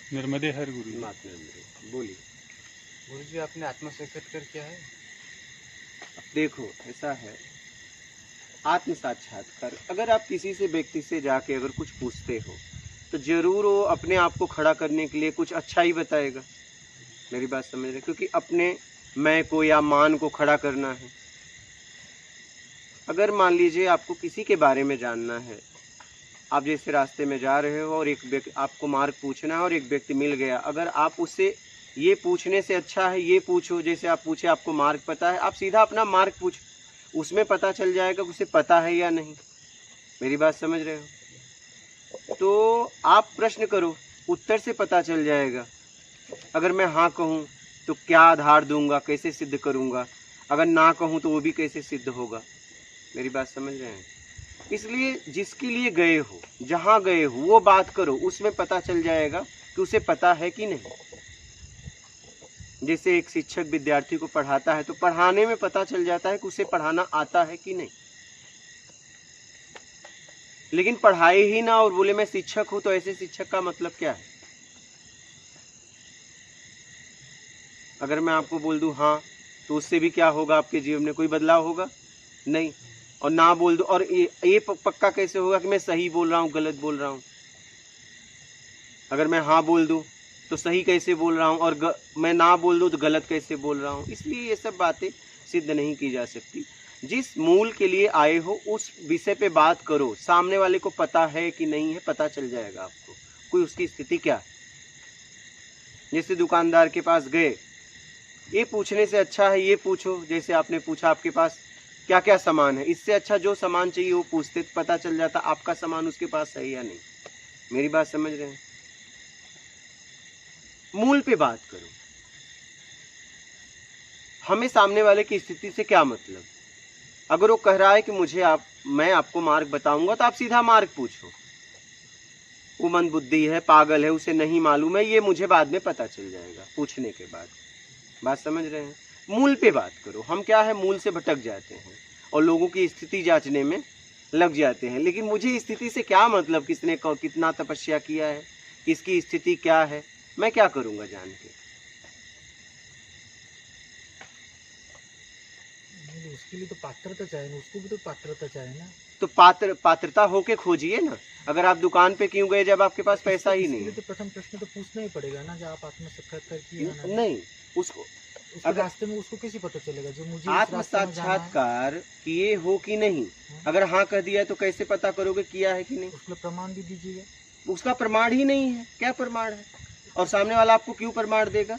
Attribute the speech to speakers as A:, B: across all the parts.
A: नर्मदे हर गुरु।
B: मात नर्मदे। बोलिए।
C: गुरु जी, आपने आत्म साक्षात्कार किया है?
B: देखो ऐसा है, आत्म साक्षात्कार अगर आप किसी से व्यक्ति से जाके अगर कुछ पूछते हो तो जरूर वो अपने आप को खड़ा करने के लिए कुछ अच्छा ही बताएगा। मेरी बात समझ रहे? क्योंकि अपने मैं को या मान को खड़ा करना है। अगर मान लीजिए आपको किसी के बारे में जानना है, आप जैसे रास्ते में जा रहे हो और एक व्यक्ति आपको मार्ग पूछना है और एक व्यक्ति मिल गया, अगर आप उससे ये पूछने से अच्छा है ये पूछो, जैसे आप पूछे आपको मार्ग पता है, आप सीधा अपना मार्ग पूछो, उसमें पता चल जाएगा कि उसे पता है या नहीं। मेरी बात समझ रहे हो? तो आप प्रश्न करो, उत्तर से पता चल जाएगा। अगर मैं हाँ कहूँ तो क्या आधार दूंगा, कैसे सिद्ध करूंगा, अगर ना कहूँ तो वो भी कैसे सिद्ध होगा। मेरी बात समझ रहे हैं? इसलिए जिसके लिए गए हो, जहाँ गए हो वो बात करो, उसमें पता चल जाएगा कि उसे पता है कि नहीं। जैसे एक शिक्षक विद्यार्थी को पढ़ाता है तो पढ़ाने में पता चल जाता है कि उसे पढ़ाना आता है कि नहीं। लेकिन पढ़ाए ही ना और बोले मैं शिक्षक हूं, तो ऐसे शिक्षक का मतलब क्या है? अगर मैं आपको बोल दूं हाँ, तो उससे भी क्या होगा, आपके जीवन में कोई बदलाव होगा? नहीं। और ना बोल दो और ये पक्का कैसे होगा कि मैं सही बोल रहा हूँ गलत बोल रहा हूँ? अगर मैं हाँ बोल दूं तो सही कैसे बोल रहा हूँ और मैं ना बोल दूं तो गलत कैसे बोल रहा हूँ? इसलिए ये सब बातें सिद्ध नहीं की जा सकती। जिस मूल के लिए आए हो उस विषय पे बात करो, सामने वाले को पता है कि नहीं है पता चल जाएगा आपको, कोई उसकी स्थिति क्या है। जैसे दुकानदार के पास गए, ये पूछने से अच्छा है ये पूछो, जैसे आपने पूछा आपके पास क्या क्या सामान है, इससे अच्छा जो सामान चाहिए वो पूछते, पता चल जाता आपका सामान उसके पास है या नहीं। मेरी बात समझ रहे हैं? मूल पे बात करो। हमें सामने वाले की स्थिति से क्या मतलब? अगर वो कह रहा है कि मैं आपको मार्ग बताऊंगा, तो आप सीधा मार्ग पूछो। वो मंदबुद्धि है, पागल है, उसे नहीं मालूम है, ये मुझे बाद में पता चल जाएगा पूछने के बाद। बात समझ रहे हैं? मूल पे बात करो। हम क्या है, मूल से भटक जाते हैं और लोगों की स्थिति जांचने में लग जाते हैं। लेकिन मुझे स्थिति से क्या मतलब, किसने कितना तपस्या किया है, किसकी स्थिति क्या है, मैं क्या करूंगा जान के?
D: उसके लिए तो पात्रता चाहिए ना, उसको भी तो पात्रता चाहिए ना।
B: तो पात्रता होके खोजिए ना। अगर आप दुकान पे क्यों गए जब आपके पास पैसा ही नहीं है?
D: तो प्रथम प्रश्न तो पूछना ही पड़ेगा ना, जब आप आत्म साक्षात्कार किए ना।
B: नहीं, उसको
D: अगर रास्ते में उसको कैसे पता चलेगा जो मुझे
B: आत्म साक्षात्कार किए हो कि नहीं? अगर हाँ कह दिया तो कैसे पता करोगे किया है कि नहीं?
D: उसका प्रमाण भी दीजिएगा।
B: उसका प्रमाण ही नहीं है, क्या प्रमाण है? और सामने वाला आपको क्यों प्रमाण देगा,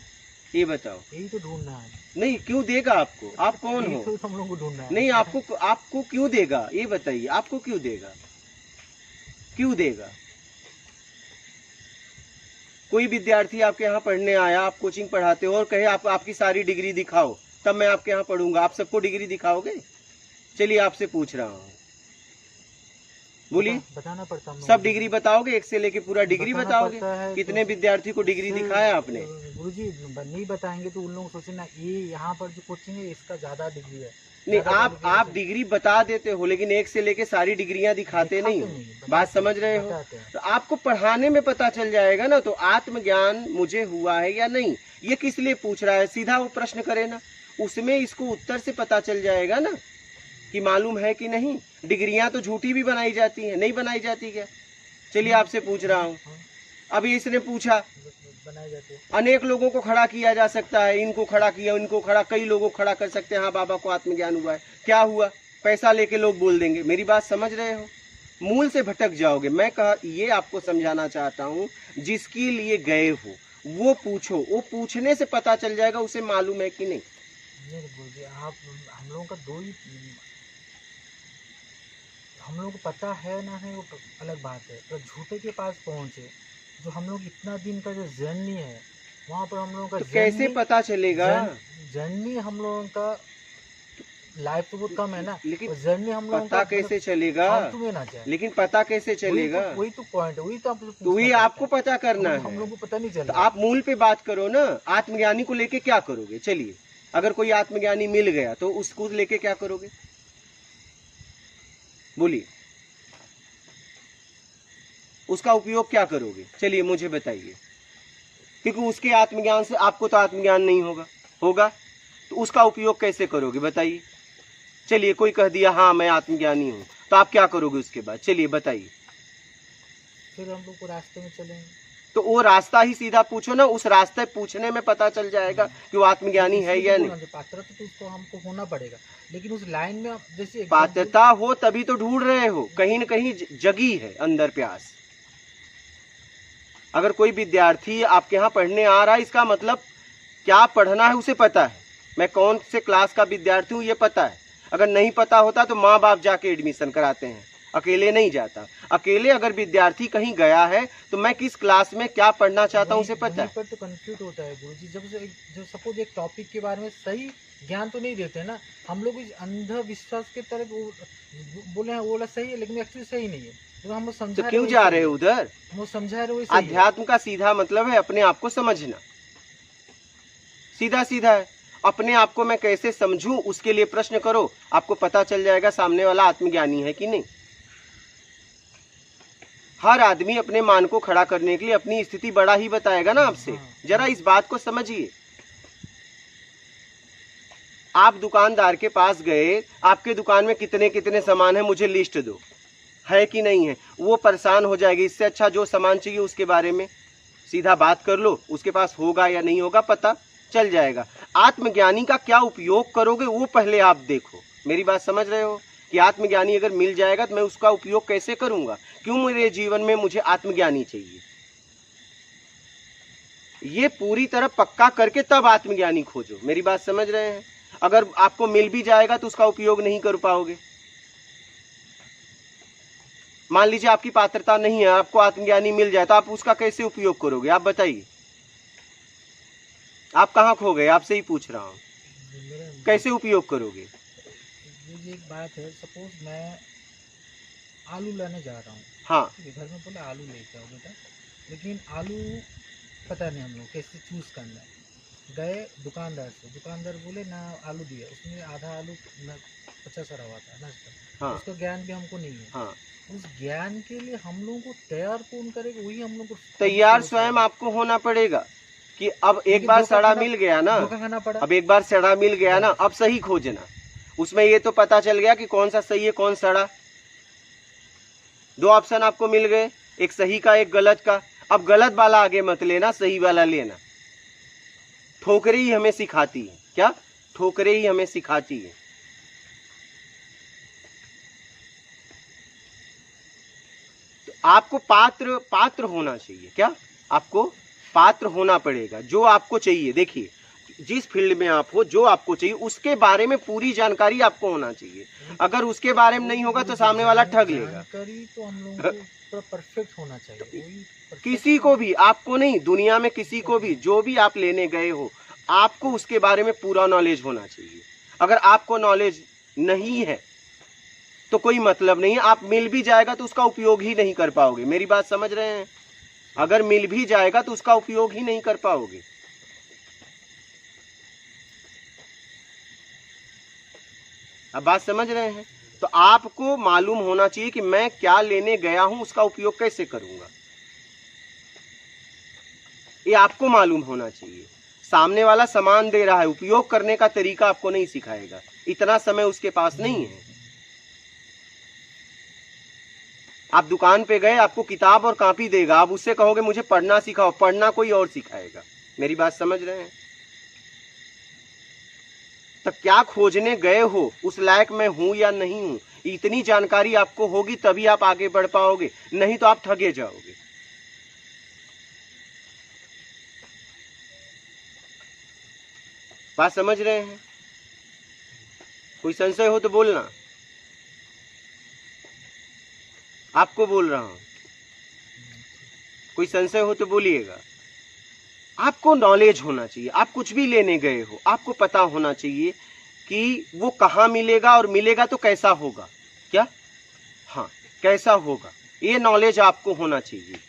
B: ये बताओ?
D: यही तो ढूंढना है।
B: नहीं, क्यों देगा आपको? आप कौन हो?
D: तो हम लोग को ढूंढना है।
B: नहीं, आपको क्यों देगा ये बताइए? आपको क्यों देगा? क्यों देगा? कोई विद्यार्थी आपके यहाँ पढ़ने आया, आप कोचिंग पढ़ाते हो और कहे आपकी सारी डिग्री दिखाओ तब मैं आपके यहाँ पढ़ूंगा, आप सबको डिग्री दिखाओगे? चलिए आपसे पूछ रहा हूँ, बोलिए।
D: बताना पड़ता है।
B: सब डिग्री बताओगे, एक से लेके पूरा डिग्री बताओगे? कितने विद्यार्थी को डिग्री दिखाया आपने?
D: गुरुजी नहीं बताएंगे तो उन लोग सोचे ना ये यहाँ पर जो कोचिंग है इसका ज्यादा डिग्री है।
B: नहीं, आप डिग्री बता देते हो लेकिन एक से लेके सारी डिग्रियां दिखाते नहीं हो। बात समझ रहे हो? तो आपको पढ़ाने में पता चल जाएगा ना। तो आत्मज्ञान मुझे हुआ है या नहीं, ये किस लिए पूछ रहा है? सीधा वो प्रश्न करे ना, उसमें इसको उत्तर से पता चल जाएगा ना कि मालूम है कि नहीं। डिग्रियां तो झूठी भी बनाई जाती हैं, नहीं बनाई जाती क्या? चलिए आपसे पूछ रहा हूँ, अभी इसने पूछा, अनेक लोगों को खड़ा किया जा सकता है, इनको खड़ा किया, इनको खड़ा, कई लोगों को खड़ा कर सकते हैं। हाँ बाबा को आत्मज्ञान हुआ है, क्या हुआ? पैसा लेके लोग बोल देंगे। मेरी बात समझ रहे हो? मूल से भटक जाओगे। मैं ये आपको समझाना चाहता हूँ, जिसके लिए गए हो वो पूछो, वो पूछने से पता चल जाएगा उसे मालूम है कि नहीं।
D: आप हम लोगों का हम लोगों को पता है ना है, वो अलग बात है। पर झूठे के पास पहुंचे, जो हम लोग इतना दिन का जो जर्नी है वहाँ पर हम लोगों का
B: तो कैसे पता चलेगा?
D: जर्नी हम लोगों का लाइफ तो बहुत कम है ना,
B: लेकिन
D: जर्नी हम लोगों
B: पता कैसे चलेगा? लेकिन पता कैसे चलेगा?
D: वही तो पॉइंट है, वही तो
B: वही आपको पता करना है।
D: हम लोग को पता नहीं चला।
B: तो आप मूल पे बात करो ना। आत्मज्ञानी को लेके क्या करोगे? चलिए, अगर कोई आत्मज्ञानी मिल गया तो उसको लेके क्या करोगे? बोलिए, उसका उपयोग क्या करोगे? चलिए मुझे बताइए। क्योंकि उसके आत्मज्ञान से आपको तो आत्मज्ञान नहीं होगा तो उसका उपयोग कैसे करोगे बताइए। चलिए कोई कह दिया हाँ मैं आत्मज्ञानी हूँ, तो आप क्या करोगे उसके बाद, चलिए बताइए।
D: फिर हम लोग को रास्ते में चलेंगे।
B: तो वो रास्ता ही सीधा पूछो ना, उस रास्ते पूछने में पता चल जाएगा कि वो आत्मज्ञानी है या नहीं।
D: पात्रता तो उसको हमको होना पड़ेगा, लेकिन उस लाइन में जैसे
B: पात्रता हो तभी तो ढूंढ रहे हो, कहीं न कहीं जगी है अंदर प्यास। अगर कोई विद्यार्थी आपके यहाँ पढ़ने आ रहा है, इसका मतलब क्या पढ़ना है उसे पता है, मैं कौन से क्लास का विद्यार्थी हूँ ये पता है। अगर नहीं पता होता तो माँ बाप जाके एडमिशन कराते हैं, अकेले नहीं जाता। अकेले अगर विद्यार्थी कहीं गया है तो मैं किस क्लास में क्या पढ़ना चाहता हूँ उसे पता है।
D: पर तो कंफ्यूज होता है गुरुजी, जब सपोज एक टॉपिक के बारे में सही ज्ञान तो नहीं देते ना, हम लोग इस अंधविश्वास के तरफ बोले हैं वो वाला सही है लेकिन एक्चुअली सही नहीं है, तो हम लोग समझा
B: तो क्यों जा रहे हो उधर।
D: वो समझा रहे हो।
B: अध्यात्म का सीधा मतलब है अपने आप को समझना, सीधा सीधा है। अपने आप को मैं कैसे समझूं उसके लिए प्रश्न करो, आपको पता चल जाएगा सामने वाला आत्मज्ञानी है कि नहीं। हर आदमी अपने मान को खड़ा करने के लिए अपनी स्थिति बड़ा ही बताएगा ना आपसे। जरा इस बात को समझिए। आप दुकानदार के पास गए, आपके दुकान में कितने कितने सामान है मुझे लिस्ट दो, है कि नहीं है, वो परेशान हो जाएगी। इससे अच्छा जो सामान चाहिए उसके बारे में सीधा बात कर लो, उसके पास होगा या नहीं होगा पता चल जाएगा। आत्मज्ञानी का क्या उपयोग करोगे वो पहले आप देखो। मेरी बात समझ रहे हो कि आत्मज्ञानी अगर मिल जाएगा तो मैं उसका उपयोग कैसे करूंगा, क्यों मेरे जीवन में मुझे आत्मज्ञानी चाहिए, ये पूरी तरह पक्का करके तब आत्मज्ञानी खोजो। मेरी बात समझ रहे हैं। अगर आपको मिल भी जाएगा तो उसका उपयोग नहीं कर पाओगे। मान लीजिए आपकी पात्रता नहीं है, आपको आत्मज्ञानी मिल जाए तो आप उसका कैसे उपयोग करोगे, आप बताइए। आप कहाँ खो गए, आपसे ही पूछ रहा हूँ, कैसे उपयोग करोगे।
D: ये एक बात है, सपोज मैं आलू लाने जा रहा हूँ,
B: हाँ,
D: घर में बोला आलू लेके आओ बेटा, लेकिन आलू पता नहीं हम लोग कैसे चूज करना है। गए दुकानदार से, दुकानदार बोले ना आलू दिया, उसमें आधा आलू कच्चा सड़ा हुआ था ना,
B: हाँ,
D: उसका ज्ञान भी हमको नहीं है।
B: हाँ।
D: उस ज्ञान के लिए हम लोगों को तैयार कौन करेगा, वही हम लोग को
B: तैयार स्वयं आपको होना पड़ेगा कि अब एक बार सड़ा मिल गया ना, अब एक बार सड़ा मिल गया ना, अब सही खोजना। उसमें ये तो पता चल गया कि कौन सा सही है कौन सड़ा। दो ऑप्शन आपको मिल गए, एक सही का एक गलत का। अब गलत वाला आगे मत लेना, सही वाला लेना। ठोकरे ही हमें सिखाती है, क्या ठोकरे ही हमें सिखाती है। तो आपको पात्र होना चाहिए, क्या आपको पात्र होना पड़ेगा जो आपको चाहिए। देखिए जिस फील्ड में आप हो, जो आपको चाहिए उसके बारे में पूरी जानकारी आपको होना चाहिए। अगर उसके बारे में नहीं होगा तो सामने वाला ठग लेगा।
D: जानकारी तो हम लोगों को परफेक्ट होना चाहिए।
B: किसी को भी, आपको नहीं, दुनिया में किसी को भी, जो भी आप लेने गए हो, आपको उसके बारे में पूरा नॉलेज होना चाहिए। अगर आपको नॉलेज नहीं है तो कोई मतलब नहीं है। आप मिल भी जाएगा तो उसका उपयोग ही नहीं कर पाओगे। मेरी बात समझ रहे हैं। अगर मिल भी जाएगा तो उसका उपयोग ही नहीं कर पाओगे। अब बात समझ रहे हैं। तो आपको मालूम होना चाहिए कि मैं क्या लेने गया हूं, उसका उपयोग कैसे करूंगा, ये आपको मालूम होना चाहिए। सामने वाला सामान दे रहा है, उपयोग करने का तरीका आपको नहीं सिखाएगा, इतना समय उसके पास नहीं है। आप दुकान पे गए, आपको किताब और कॉपी देगा, आप उससे कहोगे मुझे पढ़ना सिखाओ, पढ़ना कोई और सिखाएगा। मेरी बात समझ रहे हैं। तो क्या खोजने गए हो, उस लायक मैं हूं या नहीं हूं, इतनी जानकारी आपको होगी तभी आप आगे बढ़ पाओगे, नहीं तो आप ठगे जाओगे। बात समझ रहे हैं। कोई संशय हो तो बोलना, आपको बोल रहा हूं। कोई संशय हो तो बोलिएगा। आपको नॉलेज होना चाहिए। आप कुछ भी लेने गए हो, आपको पता होना चाहिए कि वो कहाँ मिलेगा और मिलेगा तो कैसा होगा, क्या, हाँ कैसा होगा, ये नॉलेज आपको होना चाहिए।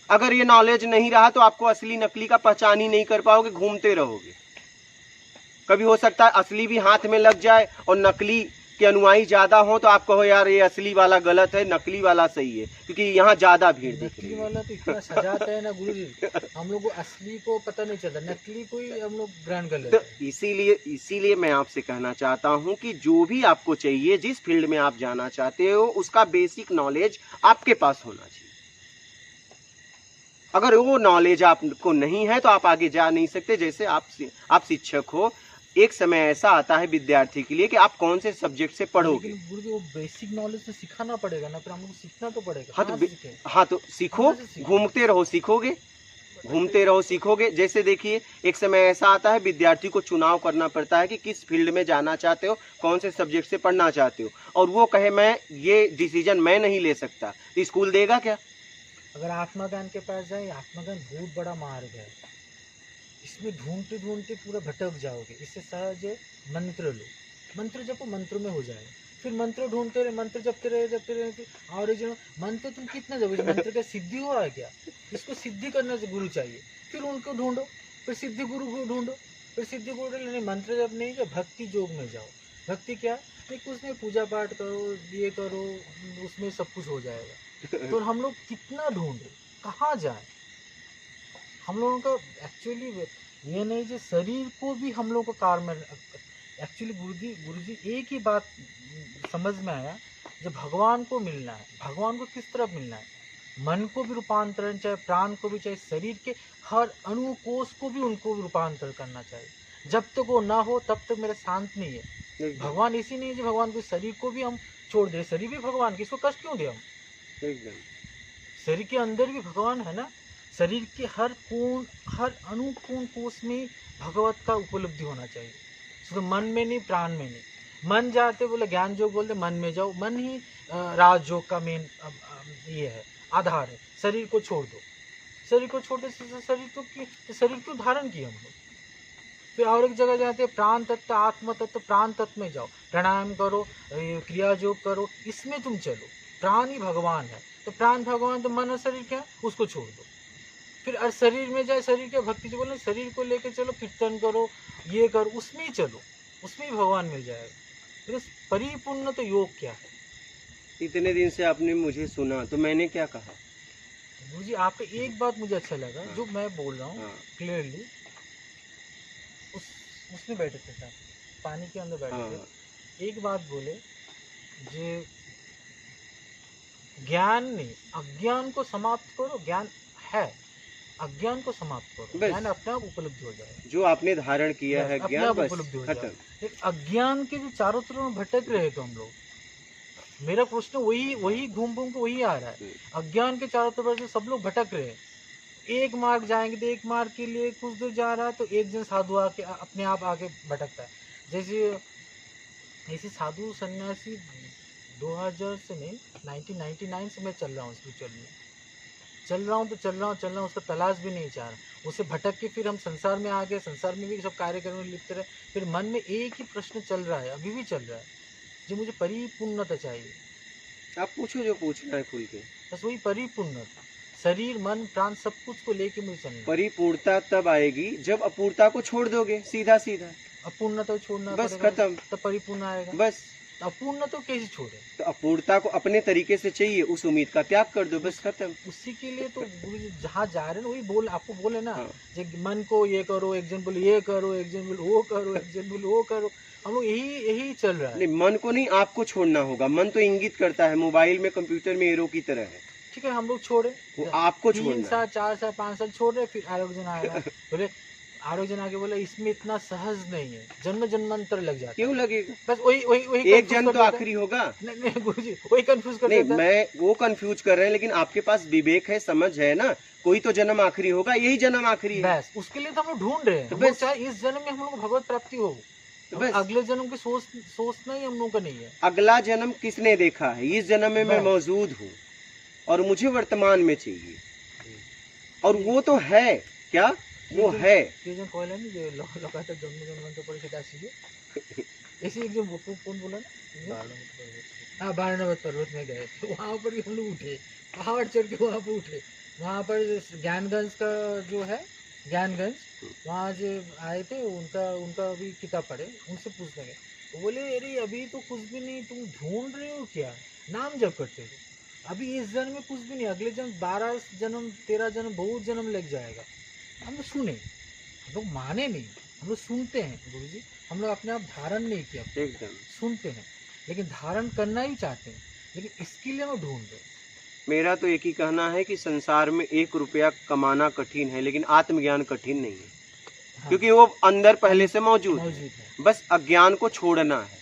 B: अगर ये नॉलेज नहीं रहा तो आपको असली नकली का पहचान ही नहीं कर पाओगे, घूमते रहोगे। कभी हो सकता है असली भी हाथ में लग जाए और नकली के अनुयायी ज्यादा हो तो आप कहो यार ये असली वाला गलत है, नकली वाला सही है, क्योंकि यहाँ ज्यादा भीड़ दिख रही
D: नकली
B: है।
D: वाला तो इतना सजाता है ना गुरुजी, हम लोग को असली को पता नहीं चलता, नकली को ही हम लोग ग्रहण कर लेते
B: तो
D: हैं।
B: इसीलिए मैं आपसे कहना चाहता हूँ कि जो भी आपको चाहिए, जिस फील्ड में आप जाना चाहते हो, उसका बेसिक नॉलेज आपके पास होना चाहिए। अगर वो नॉलेज आपको नहीं है तो आप आगे जा नहीं सकते। जैसे आप शिक्षक हो, एक समय ऐसा आता है विद्यार्थी के लिए कि आप कौन से सब्जेक्ट से पढ़ोगे।
D: लेकिन गुरुजी वो बेसिक नॉलेज तो सिखाना पड़ेगा ना, फिर हम लोग सीखना तो पड़ेगा।
B: हाँ
D: कहाँ
B: तो
D: से सीखें?
B: हाँ तो सीखो,
D: कहाँ से सीखें?
B: घूमते रहो सीखोगे, घूमते रहो सीखोगे। जैसे देखिए एक समय ऐसा आता है विद्यार्थी को चुनाव करना पड़ता है कि किस फील्ड में जाना चाहते हो, कौन से सब्जेक्ट से पढ़ना चाहते हो, और वो कहे मैं ये डिसीजन मैं नहीं ले सकता, तो स्कूल देगा क्या?
D: अगर आत्माज्ञान के पास जाए, आत्माज्ञान बहुत बड़ा मार्ग है, इसमें ढूंढते ढूंढते पूरा भटक जाओगे। इससे सहज है मंत्र लो, मंत्र जपो, मंत्र में हो जाएगा। फिर मंत्र ढूंढते रहे, मंत्र जपते रहे फिर और जो मंत्र तुम कितना जब मंत्र का सिद्धि हो रहा है क्या, इसको सिद्धि करने से गुरु चाहिए, फिर उनको ढूंढो, फिर सिद्धि गुरु को ढूंढो, फिर सिद्धि गुरु नहीं, मंत्र जब नहीं जो भक्ति योग में जाओ। भक्ति क्या नहीं, कुछ नहीं, पूजा पाठ करो, ये करो, उसमें सब कुछ हो जाएगा। तो हम लोग कितना ढूंढे, कहाँ जाए? हम लोगों का एक्चुअली ये नहीं जो शरीर को भी हम लोग को कार में एक्चुअली गुरुजी एक ही बात समझ में आया, जब भगवान को मिलना है, भगवान को किस तरह मिलना है, मन को भी रूपांतरण चाहे, प्राण को भी चाहे, शरीर के हर अणु कोष को भी उनको भी रूपांतरण करना चाहिए। जब तक वो ना हो तब तक मेरा शांत नहीं है। भगवान इसी नहीं है जो भगवान को शरीर को भी हम छोड़ दे, शरीर भी भगवान की, इसको कष्ट क्यों दे हम? शरीर के अंदर भी भगवान है ना, शरीर के हर कोण, हर अणु कोण कोष में भगवत का उपलब्धि होना चाहिए। तो मन में नहीं, प्राण में नहीं। मन जाते बोले ज्ञान योग बोलते, मन में जाओ, मन ही राजयोग का मेन ये है, आधार है। शरीर को छोड़ दो, शरीर को छोड़ दो, शरीर को धारण किया हम लोग। फिर और एक जगह जाते प्राण तत्व, आत्म तत्व, प्राण तत्व में जाओ, प्राणायाम करो, क्रिया योग करो, इसमें तुम चलो। प्राण ही भगवान है, तो प्राण भगवान, तो मन और शरीर क्या है, उसको छोड़ दो। फिर और शरीर में जाए, शरीर के भक्ति जो बोले, शरीर को लेकर चलो, कीर्तन करो, ये करो, उसमें ही चलो, उसमें ही भगवान मिल जाएगा। फिर परिपूर्ण तो योग क्या है?
B: इतने दिन से आपने मुझे सुना तो मैंने क्या कहा?
D: गुरुजी आपका एक बात मुझे अच्छा लगा, जो मैं बोल रहा हूँ क्लियरली, उसमें बैठे थे साहब, पानी के अंदर बैठे थे, एक बात बोले, जे ज्ञान नहीं, अज्ञान को समाप्त करो, ज्ञान है, अज्ञान को समाप्त करो, ज्ञान अपने आप उपलब्ध हो जाएगा।
B: जो आपने धारण किया है ज्ञान, बस
D: उपलब्ध हो
B: खत्म।
D: जाएगा। अज्ञान के जो चारों तरफ भटक रहे तो हम लोग, मेरा प्रश्न वही घूम घूम के वही आ रहा है। अज्ञान के चारों तरफ से सब लोग भटक रहे हैं। एक मार्ग जाएंगे तो एक मार्ग के लिए कुछ दूर जा रहा है, तो एक जन साधु आके अपने आप आके भटकता है। जैसे साधु सन्यासी 2000 से नहीं, 1999 से मैं चल रहा हूँ स्पिरिचुअल में, चल रहा हूँ, उसका तलाश भी नहीं चाह रहा। उसे भटक के फिर हम संसार में आ गए, संसार में भी सब कार्यक्रम में लिप्त रहे। फिर मन में एक ही प्रश्न चल रहा है, अभी भी चल रहा है, जो मुझे परिपूर्णता चाहिए।
B: आप पूछो जो पूछना है खुल के,
D: बस वही परिपूर्णता, शरीर मन प्राण सब कुछ को लेके मुझे चलना।
B: परिपूर्णता तब आएगी जब अपूर्णता को छोड़ दोगे, सीधा सीधा।
D: अपूर्णता छोड़ना
B: बस खत्म,
D: तब परिपूर्ण आएगा।
B: बस
D: अपूर्ण तो कैसे छोड़े?
B: तो अपूर्णता को अपने तरीके से चाहिए, उस उम्मीद का त्याग कर दो, बस खत्म।
D: उसी के लिए तो गुरुजी जहाँ जा रहे हैं वही बोल, आपको बोले ना, मन को ये करो, एक जन बोले ये करो, एक जन बोले वो करो, एक जन बोले वो करो, हम लोग यही चल रहा है।
B: नहीं, मन को नहीं, आपको छोड़ना होगा। मन तो इंगित करता है, मोबाइल में कंप्यूटर में एरो की तरह है।
D: ठीक है, हम लोग छोड़े,
B: वो आपको
D: 3 साल 4 साल 5 साल छोड़ रहे, फिर आरोग्य आएगा, बोले आरोग्य आगे बोले इसमें इतना सहज नहीं है, जन्म जन्मांतर लग जाता है।
B: क्यों लगेगा?
D: बस वही
B: एक जन्म तो आखिरी होगा।
D: नहीं गुरुजी, वही कंफ्यूज कर
B: नहीं, मैं वो कंफ्यूज कर रहे हैं, लेकिन आपके पास विवेक है, समझ है ना, कोई तो जन्म आखिरी होगा, यही जन्म आखिरी है।
D: बस उसके लिए तो हम लोग ढूंढ रहे हैं।
B: तो
D: बस चाहे इस जन्म में हम लोग को भगवत प्राप्ति हो,
B: तो बस
D: अगले जन्म की सोचना ही हम लोगों का नहीं है।
B: अगला जन्म किसने देखा है? इस जन्म में मैं मौजूद हूँ और मुझे वर्तमान में चाहिए, और वो तो है क्या, वो है।
D: ये जो कॉल है ना, ये लगातार जन्म तो परिषद आसी ऐसे एक जो कौन बोला ना, हाँ बारहनाथ पर्वत में गए थे, वहाँ पर भी हम लोग उठे, पहाड़ चढ़ के वहाँ पर उठे। वहाँ पर ज्ञानगंज का जो है, ज्ञानगंज, वहाँ जो आए थे, उनका भी किताब पढ़े, उनसे पूछने गए, तो बोले अरे अभी तो कुछ भी नहीं, तुम ढूंढ रहे हो क्या, नाम जप करते थे, अभी इस जन्म में कुछ भी नहीं, अगले जन्म 12 जन्म 13 जन्म बहुत जन्म लग जाएगा। हम लोग सुने, हम लोग माने नहीं, हम लोग सुनते हैं गुरुजी, हम लोग अपने आप धारण नहीं किया,
B: एकदम।
D: सुनते हैं लेकिन धारण करना ही चाहते हैं, लेकिन इसके लिए हम ढूंढ रहे हैं।
B: मेरा तो एक ही कहना है कि संसार में 1 रुपया कमाना कठिन है, लेकिन आत्मज्ञान कठिन नहीं है।
D: हाँ,
B: क्योंकि वो अंदर पहले से मौजूद है।
D: मौजूद है।
B: बस अज्ञान को छोड़ना है।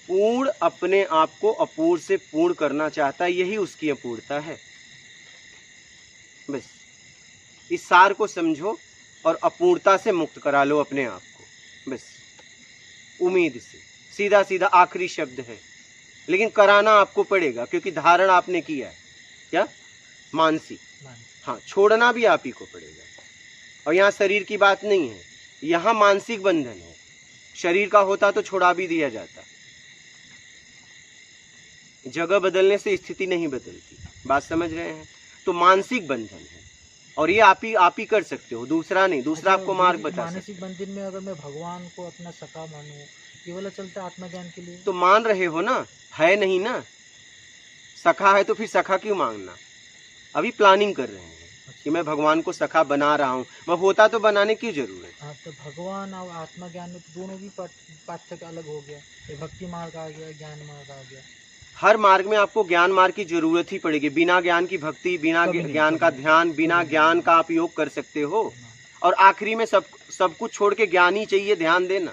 B: पूर्ण अपने आप को अपूर्ण से पूर्ण करना चाहता है, यही उसकी अपूर्णता है। बस इस सार को समझो और अपूर्णता से मुक्त करा लो अपने आप को, बस उम्मीद से। सीधा सीधा आखिरी शब्द है, लेकिन कराना आपको पड़ेगा, क्योंकि धारण आपने किया है। क्या? मानसिक। हाँ, छोड़ना भी आप ही को पड़ेगा। और यहाँ शरीर की बात नहीं है, यहाँ मानसिक बंधन है। शरीर का होता तो छोड़ा भी दिया जाता। जगह बदलने से स्थिति नहीं बदलती, बात समझ रहे हैं? तो मानसिक बंधन है, और ये आप ही कर सकते हो, दूसरा नहीं। दूसरा आपको मार्ग बता सकता है।
D: मानसिक बंधन में अगर मैं भगवान को अपना सखा मानूं, ये वाला चलता है आत्मज्ञान के लिए।
B: तो मान रहे हो ना, है नहीं ना, सखा है तो फिर सखा क्यों मांगना? अभी प्लानिंग कर रहे हैं कि मैं भगवान को सखा बना रहा हूँ, मैं होता तो बनाने की जरूरत है।
D: तो भगवान और आत्मज्ञान में तो दोनों भी पाठ्यक्रम अलग हो गया, ये भक्ति मार्ग आ गया, ज्ञान मार्ग आ गया।
B: हर मार्ग में आपको ज्ञान मार्ग की जरूरत ही पड़ेगी। बिना ज्ञान की भक्ति, बिना ज्ञान का ध्यान, बिना ज्ञान का आप योग कर सकते हो। और आखिरी में सब कुछ छोड़ के ज्ञान ही चाहिए, ध्यान देना।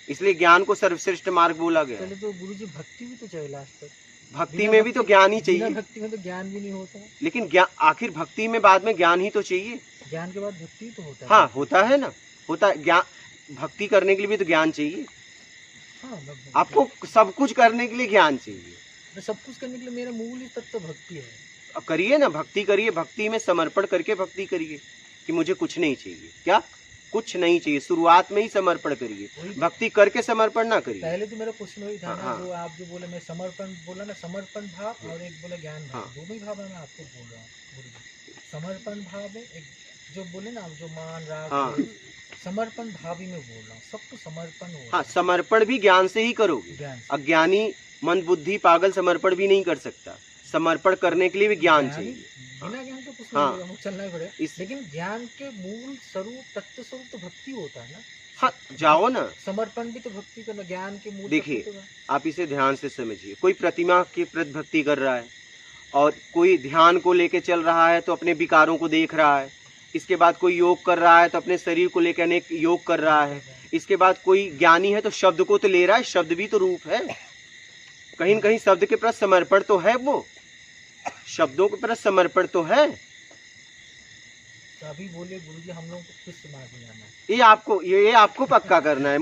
B: इसलिए ज्ञान को सर्वश्रेष्ठ मार्ग बोला गया।
D: पहले तो गुरुजी भक्ति भी तो चाहिए लास्ट तक।
B: भक्ति में भी तो ज्ञान ही
D: बिना
B: चाहिए।
D: भक्ति में तो ज्ञान भी नहीं होता है।
B: लेकिन आखिर भक्ति में बाद में ज्ञान ही तो चाहिए।
D: ज्ञान के बाद भक्ति तो होता है।
B: हाँ, होता है ना, होता है। ज्ञान भक्ति करने के लिए भी तो ज्ञान चाहिए।
D: हाँ,
B: आपको सब कुछ करने के लिए ज्ञान चाहिए।
D: सब कुछ करने के लिए मेरा मूल ही तत्व भक्ति है।
B: अब करिए ना, भक्ति करिए, भक्ति में समर्पण करके भक्ति करिए कि मुझे कुछ नहीं चाहिए। क्या? कुछ नहीं चाहिए। शुरुआत में ही समर्पण करिए, भक्ति करके समर्पण ना करिए।
D: पहले तो मेरा क्वेश्चन वही था ना,
B: हाँ,
D: जो आप जो बोले, मैं समर्पण बोला ना, समर्पण भाव और एक बोला ज्ञान भाव।
B: हाँ,
D: दोनों ही भाव मैं आपको बोल रहा हूँ गुरुजी। समर्पण भाव है एक, जो बोले ना आप, जो मान राग,
B: हाँ,
D: समर्पण भाव ही मैं बोल रहा हूँ। सबको समर्पण हो।
B: हाँ, समर्पण भी ज्ञान से ही करोगे।
D: ज्ञान से।
B: अज्ञानी मन बुद्धि पागल समर्पण भी नहीं कर सकता। समर्पण करने के लिए भी ज्ञान चाहिए।
D: बिना ज्ञान तो कुछ
B: हाँ,
D: नहीं, हमको चलना ही पड़ेगा। लेकिन ज्ञान के मूल स्वरूप, तत्व स्वरूप तो भक्ति होता है ना।
B: हाँ, जाओ ना।
D: समर्पण भी तो भक्ति करना, ज्ञान के मूल।
B: देखिए, आप इसे ध्यान से समझिए। कोई प्रतिमा के प्रति भक्ति कर रहा है, और कोई ध्यान को लेके चल रहा है तो अपने विकारों को देख रहा है। इसके बाद कोई योग कर रहा है तो अपने शरीर को लेकर अनेक योग कर रहा है। इसके बाद कोई ज्ञानी है तो शब्द को तो ले रहा है, शब्द भी तो रूप है। कहीं न कहीं शब्द के प्रति समर्पण तो है, वो शब्दों के प्रति समर्पण तो है।
D: तो अभी बोलिए गुरुजी, हम लोगों को किस मार्ग में जाना है?
B: ये आपको पक्का करना है।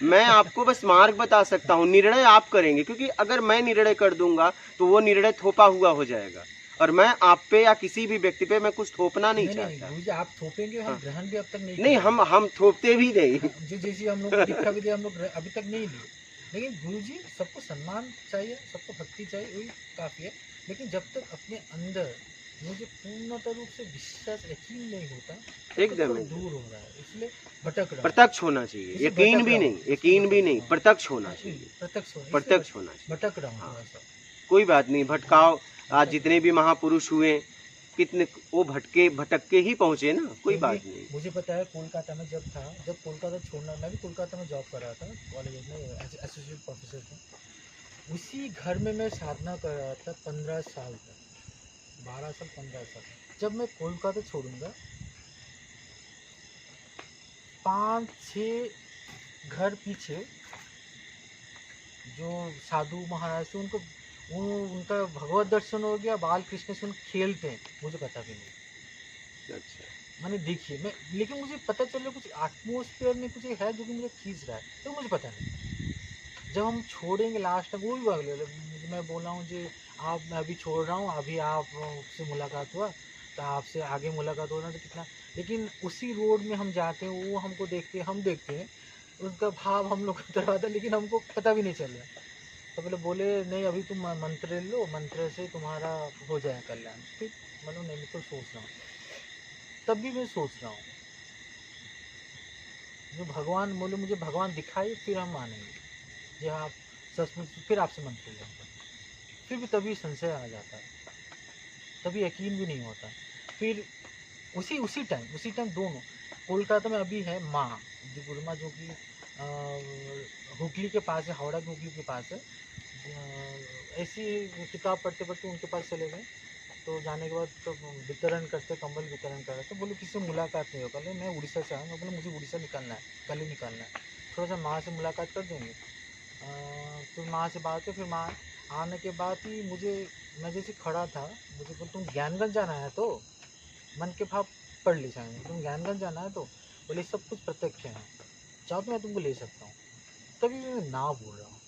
B: मैं आपको बस मार्ग बता सकता हूँ, निर्णय आप करेंगे। क्योंकि अगर मैं निर्णय कर दूंगा तो वो निर्णय थोपा हुआ हो जाएगा, और मैं आप पे या किसी भी व्यक्ति पे मैं कुछ थोपना नहीं चाहता।
D: गुरुजी आप थोपेंगे, हम ग्रहण भी अब तक
B: नहीं, हम थोपते भी नहीं।
D: जो जैसे हम लोग दीक्षा भी दिया, हम लोग अभी तक नहीं लिए। लेकिन गुरुजी, सबको सम्मान चाहिए, सबको भक्ति चाहिए, वही काफी है। लेकिन जब तक अपने अंदर मुझे पूर्णतः रूप से विश्वास, यकीन नहीं होता,
B: एकदम
D: दूर हो रहा है, इसलिए भटक रहा है।
B: प्रत्यक्ष होना चाहिए, यकीन भी नहीं, प्रत्यक्ष होना चाहिए। प्रत्यक्ष होना चाहिए।
D: भटक रहा हूँ थोड़ा सा।
B: कोई बात नहीं, भटकाओ। आज जितने भी महापुरुष हुए, कितने वो भटक के ही पहुंचे ना, कोई बात नहीं।
D: मुझे पता है, कोलकाता में जब कोलकाता छोड़ना, मैं भी कोलकाता में जॉब कर रहा था, कॉलेज में एसोसिएट प्रोफेसर था। उसी घर में मैं साधना कर रहा था 15 साल तक, 12 साल 15 साल। जब मैं कोलकाता छोड़ूंगा, 5-6 घर पीछे जो साधु महाराज थे, उनका भगवत दर्शन हो गया, बाल कृष्ण से खेलते हैं, मुझे पता भी नहीं।
B: अच्छा,
D: मैंने देखिए, लेकिन मुझे पता चल रहा कुछ एटमोसफियर में कुछ है जो कि मुझे खींच रहा है, तो मुझे पता नहीं। जब हम छोड़ेंगे लास्ट तक, वो भी मैं बोल रहा हूँ जी, मैं अभी छोड़ रहा हूँ, अभी आपसे मुलाकात हुआ तो आपसे आगे मुलाकात हो रहा है तो कितना। लेकिन उसी रोड में हम जाते हैं, वो हमको देखते हैं, हम देखते हैं, उसका भाव हम लोग को तरह था, लेकिन हमको पता भी नहीं चल रहा। तो बोले नहीं, अभी तुम मंत्र लो, मंत्र से तुम्हारा हो जाए कल्याण। फिर मतलब नहीं, मैं तो सोच रहा हूँ, तब भी मैं सोच रहा हूँ। जो भगवान बोले मुझे भगवान दिखाई फिर हम मानेंगे, जी हाँ सचमुच, फिर आपसे मंत्र लेंगे। फिर भी तभी संशय आ जाता है, तभी यकीन भी नहीं होता। फिर उसी टाइम दोनों कोलकाता में अभी है माँ, जो गुरुमा, जो कि हुगली के पास है, हावड़ा की हुगली के पास है। ऐसी किताब पढ़ते पढ़ते उनके पास चले गए, तो जाने के बाद तो वितरण करते, कंबल वितरण कर रहे थे। बोले किसी से मुलाकात नहीं हो, कल मैं उड़ीसा से आऊँगा। बोले मुझे उड़ीसा निकलना है, कल ही निकलना है, थोड़ा सा माँ से मुलाकात कर देंगे। फिर माँ से बात है, फिर माँ आने के बाद ही मैं जैसे खड़ा था, मुझे बोले तुम ज्ञानगंज जाना है, तो मन के भाव पढ़ ली जाएंगे, तुम ज्ञानगंज जाना है, तो बोले सब कुछ प्रत्यक्ष है, चाहो तो मैं तुमको ले सकता हूँ। तभी मैं ना बोल रहा हूँ,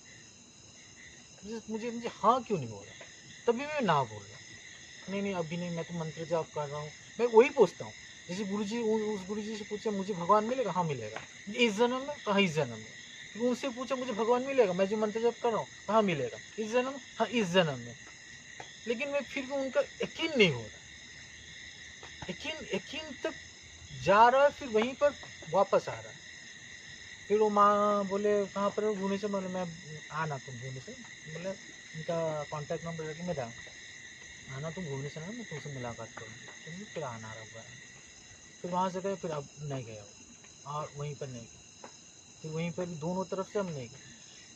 D: मुझे हाँ क्यों नहीं बोल रहा, तभी मैं ना बोल रहा हूँ। नहीं अभी नहीं, मैं तो मंत्र जाप कर रहा हूँ। मैं वही पूछता हूँ, जैसे गुरुजी, उस गुरुजी से पूछा मुझे भगवान मिलेगा, हाँ मिलेगा। इस जन्म में, कहाँ इस जन्म में। फिर उनसे पूछा मुझे भगवान मिलेगा, मैं जो मंत्र जाप कर रहा हूँ, कहाँ मिलेगा, इस जन्म, हाँ इस जन्म में। लेकिन मैं फिर भी उनका यकीन नहीं हो रहा, यकीन तक जा रहा है, फिर वहीं पर वापस आ रहा है। फिर वो माँ बोले कहाँ पर हो, भुवनेश्वर। बोले मैं आना तुम भुवनेश्वर, बोले उनका कॉन्टैक्ट नंबर लेके मेरा आना, तुम भुवनेश्वर है, मैं तुमसे मुलाकात करूँगी। फिर आना रहा, फिर वहाँ से गए, फिर अब नहीं गए और वहीं पर नहीं गए, फिर वहीं पर भी दोनों तरफ से हम नहीं गए।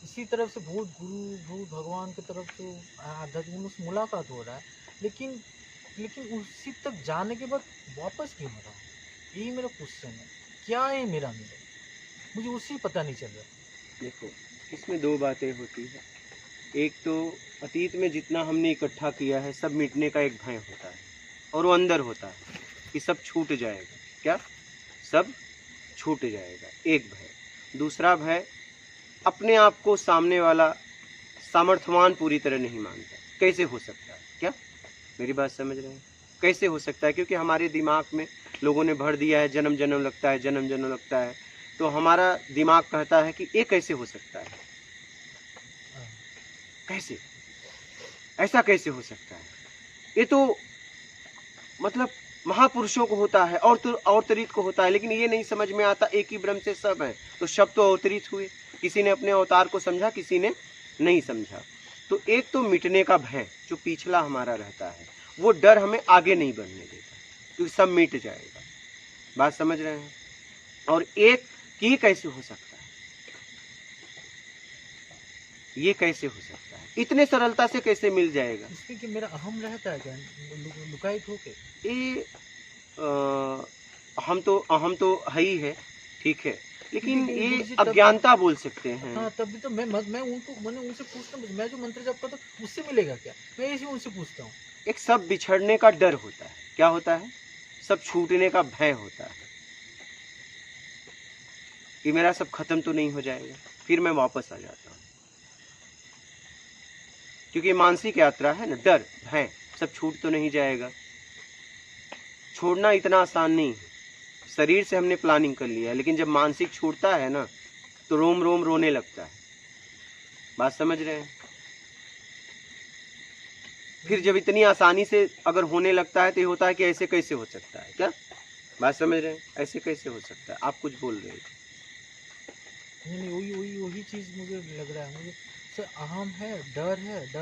D: इसी तरफ से भूत गुरु, भूत भगवान की तरफ से आध्यात्मिक से मुलाकात हो रहा है, लेकिन उसी तक जाने के बाद वापस क्यों आ रहा हूँ, यही मेरा क्वेश्चन है। क्या है मेरा अंदर, मुझे उसी पता नहीं चल रहा।
B: देखो, इसमें दो बातें होती है। एक तो अतीत में जितना हमने इकट्ठा किया है सब मिटने का एक भय होता है, और वो अंदर होता है कि सब छूट जाएगा। क्या? सब छूट जाएगा, एक भय। दूसरा भय, अपने आप को सामने वाला सामर्थ्यवान पूरी तरह नहीं मानता। कैसे हो सकता है? क्या मेरी बात समझ रहे हैं? कैसे हो सकता है? क्योंकि हमारे दिमाग में लोगों ने भर दिया है जन्म जन्म लगता है, जन्म जन्म लगता है। तो हमारा दिमाग कहता है कि ये कैसे हो सकता है, कैसे, ऐसा कैसे हो सकता है? ये तो मतलब महापुरुषों को होता है, और तो अवतरित को होता है, लेकिन ये नहीं समझ में आता एक ही ब्रह्म से सब है। तो सब तो अवतरित हुए, किसी ने अपने अवतार को समझा, किसी ने नहीं समझा। तो एक तो मिटने का भय जो पिछला हमारा रहता है, वो डर हमें आगे नहीं बढ़ने देता, क्योंकि सब मिट जाएगा। बात समझ रहे हैं? और एक कि कैसे हो सकता है, ये कैसे हो सकता है, इतने सरलता से कैसे मिल जाएगा?
D: इसमें कि मेरा अहम रहता है क्या, लुकायित होके?
B: ये हम तो है ही है, ठीक है, लेकिन ये अज्ञानता बोल सकते हैं।
D: हाँ, तभी तो मैं उनसे पूछता हूँ, मैं जो मंत्र जप करता हूँ उससे मिलेगा क्या, मैं ऐसे उनसे पूछता हूँ।
B: एक सब बिछड़ने का डर होता है, क्या होता है? सब छूटने का भय होता है कि मेरा सब खत्म तो नहीं हो जाएगा, फिर मैं वापस आ जाता हूँ। क्योंकि मानसिक यात्रा है ना, डर, भय, सब छूट तो नहीं जाएगा। छोड़ना इतना आसान नहीं है। शरीर से हमने प्लानिंग कर लिया, लेकिन जब मानसिक छूटता है ना, तो रोम रोम रोने लगता है। बात समझ रहे हैं? फिर जब इतनी आसानी से अगर होने लगता है तो ये होता है कि ऐसे कैसे हो सकता है। क्या बात समझ रहे हैं? ऐसे कैसे हो सकता है? आप कुछ बोल रहे हैं।
D: नहीं, वही चीज मुझे लग रहा है, मुझे सर अहम है, डर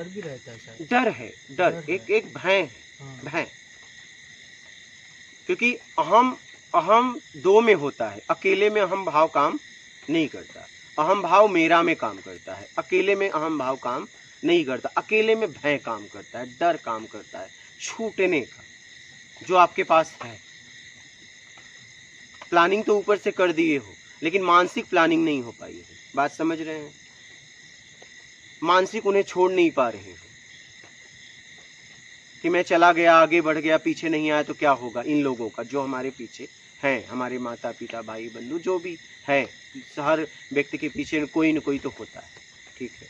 D: भी रहता है शायद।
B: डर है, डर एक भय है,
D: हाँ।
B: भय। क्योंकि अहम दो में होता है, अकेले में अहम भाव काम नहीं करता। अहम भाव मेरा में काम करता है, अकेले में अहम भाव काम नहीं करता। अकेले में भय काम करता है, डर काम करता है छूटने का, जो आपके पास है। प्लानिंग तो ऊपर से कर दिए हो, लेकिन मानसिक प्लानिंग नहीं हो पाई है। बात समझ रहे हैं? मानसिक उन्हें छोड़ नहीं पा रहे हो कि मैं चला गया, आगे बढ़ गया, पीछे नहीं आया तो क्या होगा इन लोगों का, जो हमारे पीछे हैं, हमारे माता पिता भाई बंधु जो भी है। हर व्यक्ति के पीछे कोई न कोई तो होता है, ठीक है।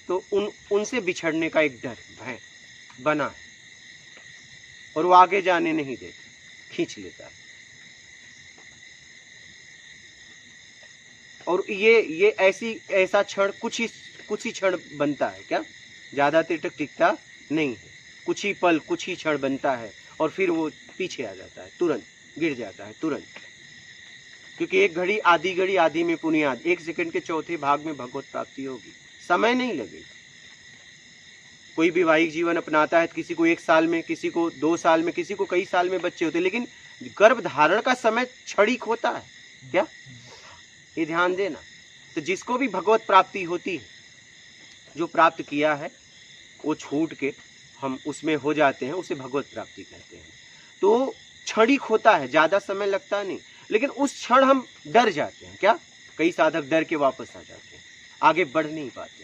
B: तो उनसे बिछड़ने का एक डर, भय बना है, और वो आगे जाने नहीं देता, खींच लेता है। और ये ऐसा क्षण कुछ ही क्षण बनता है। क्या ज्यादा देर तक टिकता नहीं है, कुछ ही पल, कुछ ही क्षण बनता है, और फिर वो पीछे आ जाता है, तुरंत गिर जाता है, तुरंत। क्योंकि एक घड़ी आधी में पुनियाद, 1 सेकंड के चौथे भाग में भगवत प्राप्ति होगी, समय नहीं लगेगा। कोई वैवाहिक जीवन अपनाता है, किसी को 1 साल में, किसी को 2 साल में, किसी को कई साल में बच्चे होते हैं, लेकिन गर्भ धारण का समय क्षणिक होता है क्या, ये ध्यान देना। तो जिसको भी भगवत प्राप्ति होती है, जो प्राप्त किया है वो छूट के हम उसमें हो जाते हैं, उसे भगवत प्राप्ति कहते हैं। तो क्षणिक होता है, ज्यादा समय लगता नहीं, लेकिन उस क्षण हम डर जाते हैं क्या, कई साधक डर के वापस आ जाते हैं, आगे बढ़ नहीं पाते,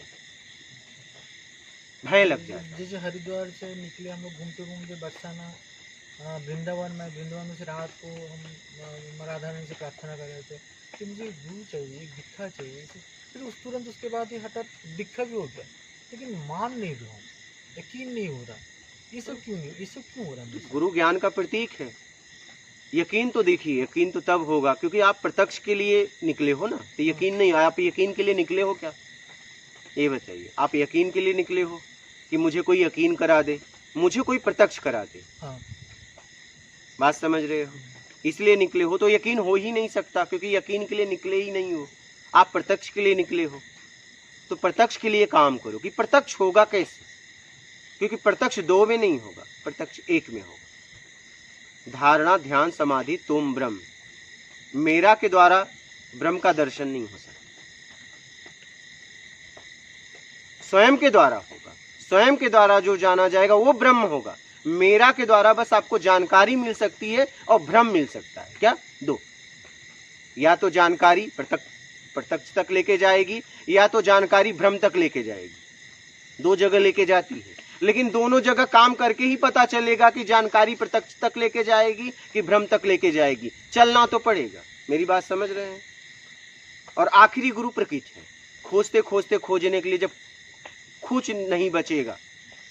B: भय लग जाता है।
D: जैसे हरिद्वार से निकले हम लोग घूमते घूमते बरसाना वृंदावन से रात को हम राधा रानी से प्रार्थना कर रहे थे कि मुझे गुरु चाहिए, एक दीक्षा चाहिए। फिर तुरंत उसके बाद ही हठात दीक्षा भी हो गया, लेकिन मान नहीं रहा हूँ, यकीन नहीं हो रहा। ये सब क्यों हो रहा है?
B: गुरु ज्ञान का प्रतीक है। यकीन तो देखिए, यकीन तो तब होगा क्योंकि आप प्रत्यक्ष के लिए निकले हो ना, तो यकीन नहीं, आप यकीन के लिए निकले हो क्या, ये बताइए। आप यकीन के लिए निकले हो कि मुझे कोई यकीन करा दे, मुझे कोई प्रत्यक्ष करा दे,
D: हाँ।
B: बात समझ रहे हो, इसलिए निकले हो। तो यकीन हो ही नहीं सकता क्योंकि यकीन के लिए निकले ही नहीं हो, आप प्रत्यक्ष के लिए निकले हो। तो प्रत्यक्ष के लिए काम करो कि प्रत्यक्ष होगा कैसे, क्योंकि प्रत्यक्ष 2 में नहीं होगा, प्रत्यक्ष 1 में होगा। धारणा ध्यान समाधि तुम ब्रह्म, मेरा के द्वारा ब्रह्म का दर्शन नहीं हो सकता, स्वयं के द्वारा होगा। स्वयं के द्वारा जो जाना जाएगा वो ब्रह्म होगा। मेरा के द्वारा बस आपको जानकारी मिल सकती है और भ्रम मिल सकता है क्या, 2। या तो जानकारी प्रत्यक्ष तक लेके जाएगी, या तो जानकारी भ्रम तक लेके जाएगी, 2 जगह लेके जाती है। लेकिन दोनों जगह काम करके ही पता चलेगा कि जानकारी प्रत्यक्ष तक लेके जाएगी कि भ्रम तक लेके जाएगी, चलना तो पड़ेगा। मेरी बात समझ रहे हैं। और आखिरी गुरु प्रकृति है। खोजते खोजते खोजने के लिए जब कुछ नहीं बचेगा,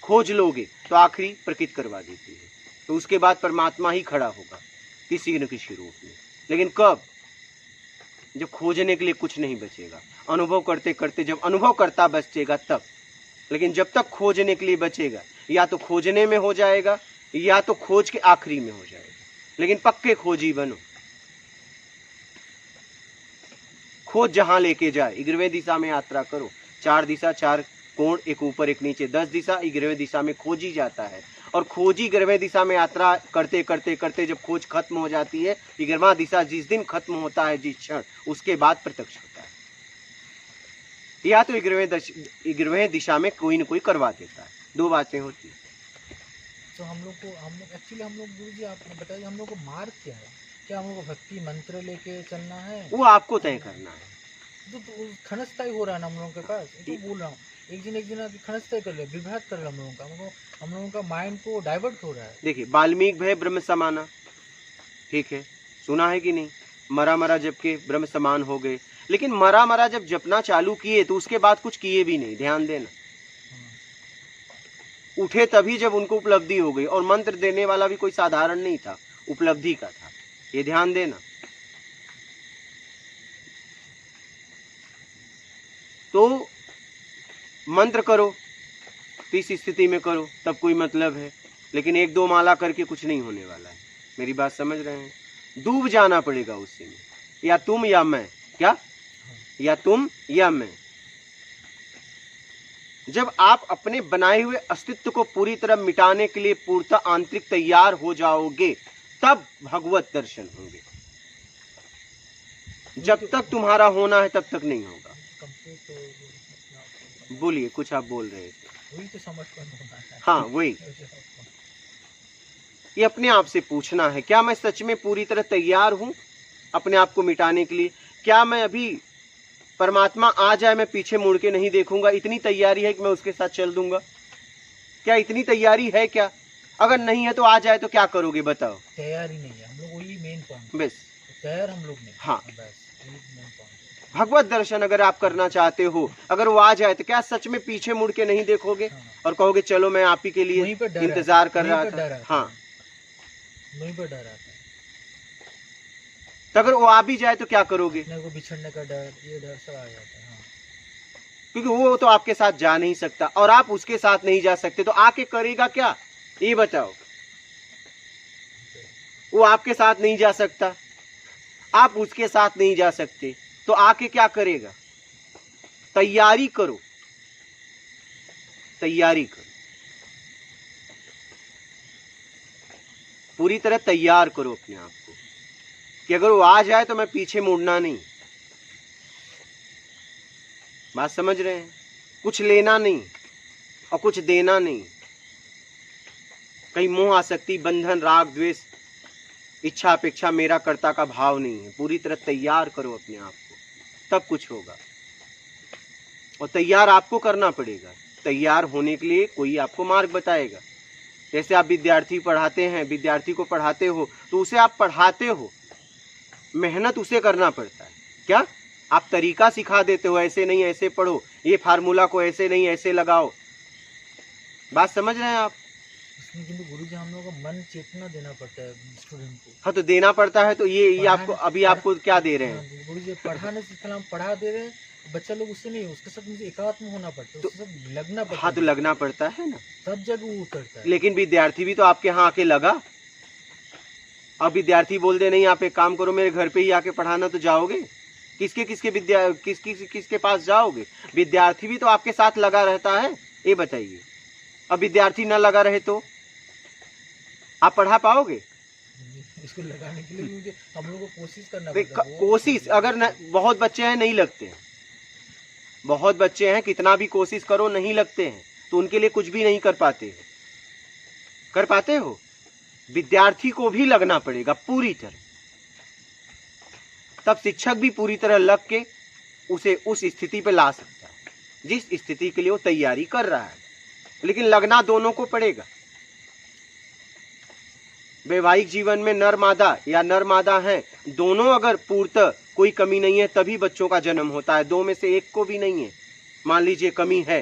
B: खोज लोगे तो आखिरी प्रकृति करवा देती है। तो उसके बाद परमात्मा ही खड़ा होगा किसी न किसी रूप में। लेकिन कब, जब खोजने के लिए कुछ नहीं बचेगा, अनुभव करते करते जब अनुभव करता बचेगा तब। लेकिन जब तक खोजने के लिए बचेगा, या तो खोजने में हो जाएगा या तो खोज के आखिरी में हो जाएगा। लेकिन पक्के खोजी बनो। खोज जहां लेके जाए, 11वें दिशा में यात्रा करो। 4 दिशा, 4 कोण, एक ऊपर एक नीचे, 10 दिशा, 11वें दिशा में खोजी जाता है। और खोजी 11वें दिशा में यात्रा करते करते करते जब खोज खत्म हो जाती है, 11वां दिशा जिस दिन खत्म होता है, जिस क्षण, उसके बाद प्रत्यक्ष होता है। या तो 11वें दिशा में कोई न कोई करवा देता है। 2 बातें होती है।
D: तो हम लोग गुरु जी आपने बताइए, हम लोग को मार्ग क्या है? क्या हम लोग को भक्ति मंत्र लेके चलना है?
B: वो आपको तय करना है।
D: तो खनस्ता ही हो रहा है ना हम लोगों के पास, तो बोल रहा हूँ। एक दिन खनस्ता कर ले, विभ्राट कर रहा हम लोगों का, हम लोगों का माइंड को डाइवर्ट हो रहा है।
B: देखिए, वाल्मीकि भय ब्रह्म समाना, ठीक है, सुना है कि नहीं? मरा जबकि ब्रह्म समान हो गए। लेकिन मरा जब जपना चालू किए तो उसके बाद कुछ किए भी नहीं, ध्यान देना। उठे तभी जब उनको उपलब्धि हो गई, और मंत्र देने वाला भी कोई साधारण नहीं था, उपलब्धि का था, ये ध्यान देना। तो मंत्र करो तो इस स्थिति में करो, तब कोई मतलब है। लेकिन 1-2 माला करके कुछ नहीं होने वाला है। मेरी बात समझ रहे हैं? डूब जाना पड़ेगा उसी में, या तुम या मैं, क्या, या तुम या मैं। जब आप अपने बनाए हुए अस्तित्व को पूरी तरह मिटाने के लिए पूर्णतः आंतरिक तैयार हो जाओगे, तब भगवत दर्शन होंगे। जब तक तुम्हारा होना है तब तक नहीं होगा। बोलिए, कुछ आप बोल रहे थे।
D: वही तो समझ कर होना है।
B: हाँ, वही। ये अपने आप से पूछना है, क्या मैं सच में पूरी तरह तैयार हूं अपने आप को मिटाने के लिए? क्या मैं अभी परमात्मा आ जाए मैं पीछे मुड़ के नहीं देखूंगा, इतनी तैयारी है कि मैं उसके साथ चल दूंगा? क्या इतनी तैयारी है क्या? अगर नहीं है तो आ जाए तो क्या करोगे बताओ?
D: तैयारी नहीं है हम लोग, वही मेन पॉइंट।
B: बस
D: तैयार हम लोग नहीं।
B: हाँ,
D: बस
B: भगवत दर्शन अगर आप करना चाहते हो, अगर वो आ जाए तो क्या सच में पीछे मुड़ के नहीं देखोगे?
D: हाँ।
B: और कहोगे चलो मैं आप ही के लिए इंतजार कर रहा था। हाँ,
D: वहीं पर डर आता है।
B: तो अगर वो आ भी जाए तो क्या करोगे?
D: अपने को बिछड़ने का डर, ये डर सब आ जाता है। हाँ।
B: क्योंकि वो तो आपके साथ जा नहीं सकता और आप उसके साथ नहीं जा सकते, तो आके करेगा क्या, ये बताओ? वो आपके साथ नहीं जा सकता, आप उसके साथ नहीं जा सकते तो आके क्या करेगा? तैयारी करो, तैयारी करो, पूरी तरह तैयार करो अपने आप को कि अगर वो आ जाए तो मैं पीछे मुड़ना नहीं। बात समझ रहे हैं? कुछ लेना नहीं और कुछ देना नहीं। कहीं मोह आसक्ति बंधन राग द्वेष इच्छा अपेक्षा मेरा कर्ता का भाव नहीं है। पूरी तरह तैयार करो अपने आप को, तब कुछ होगा। और तैयार आपको करना पड़ेगा। तैयार होने के लिए कोई आपको मार्ग बताएगा। जैसे आप विद्यार्थी पढ़ाते हैं, विद्यार्थी को पढ़ाते हो तो उसे आप पढ़ाते हो, मेहनत उसे करना पड़ता है। क्या आप तरीका सिखा देते हो, ऐसे नहीं ऐसे पढ़ो, ये फार्मूला को ऐसे नहीं ऐसे लगाओ। बात समझ रहे हैं आप?
D: इसमें किंतु गुरुजी हम लोगों को मन चेतना देना पड़ता है स्टूडेंट को।
B: हाँ तो देना पड़ता है। तो ये आपको अभी आपको क्या दे रहे हैं?
D: गुरुजी पढ़ाने से हम पढ़ा दे रहे हैं, बच्चा लोग उससे नहीं, उसके साथ मुझे एकात्म होना पड़ता है, उसके साथ लगना पड़ता है।
B: हाँ तो लगना पड़ता है ना,
D: तब जब वो उतरता है।
B: लेकिन विद्यार्थी भी तो आपके यहाँ आके लगा। अब विद्यार्थी बोल दे नहीं आप एक काम करो मेरे घर पे ही आके पढ़ाना, तो जाओगे? किसके पास जाओगे? विद्यार्थी भी तो आपके साथ लगा रहता है, ये बताइए। अब विद्यार्थी न लगा रहे तो आप पढ़ा पाओगे?
D: इसको लगाने के लिए मुझे हम लोगों को कोशिश करना पड़ता है।
B: कोशिश अगर न, बहुत बच्चे हैं नहीं लगते हैं, बहुत बच्चे हैं कितना भी कोशिश करो नहीं लगते हैं, तो उनके लिए कुछ भी नहीं कर पाते हैं। कर पाते हो? विद्यार्थी को भी लगना पड़ेगा पूरी तरह, तब शिक्षक भी पूरी तरह लग के उसे उस स्थिति पे ला सकता है जिस स्थिति के लिए वो तैयारी कर रहा है। लेकिन लगना दोनों को पड़ेगा। वैवाहिक जीवन में नर मादा या नर मादा है, दोनों अगर पूर्णतः कोई कमी नहीं है तभी बच्चों का जन्म होता है। दो में से एक को भी नहीं है, मान लीजिए कमी है,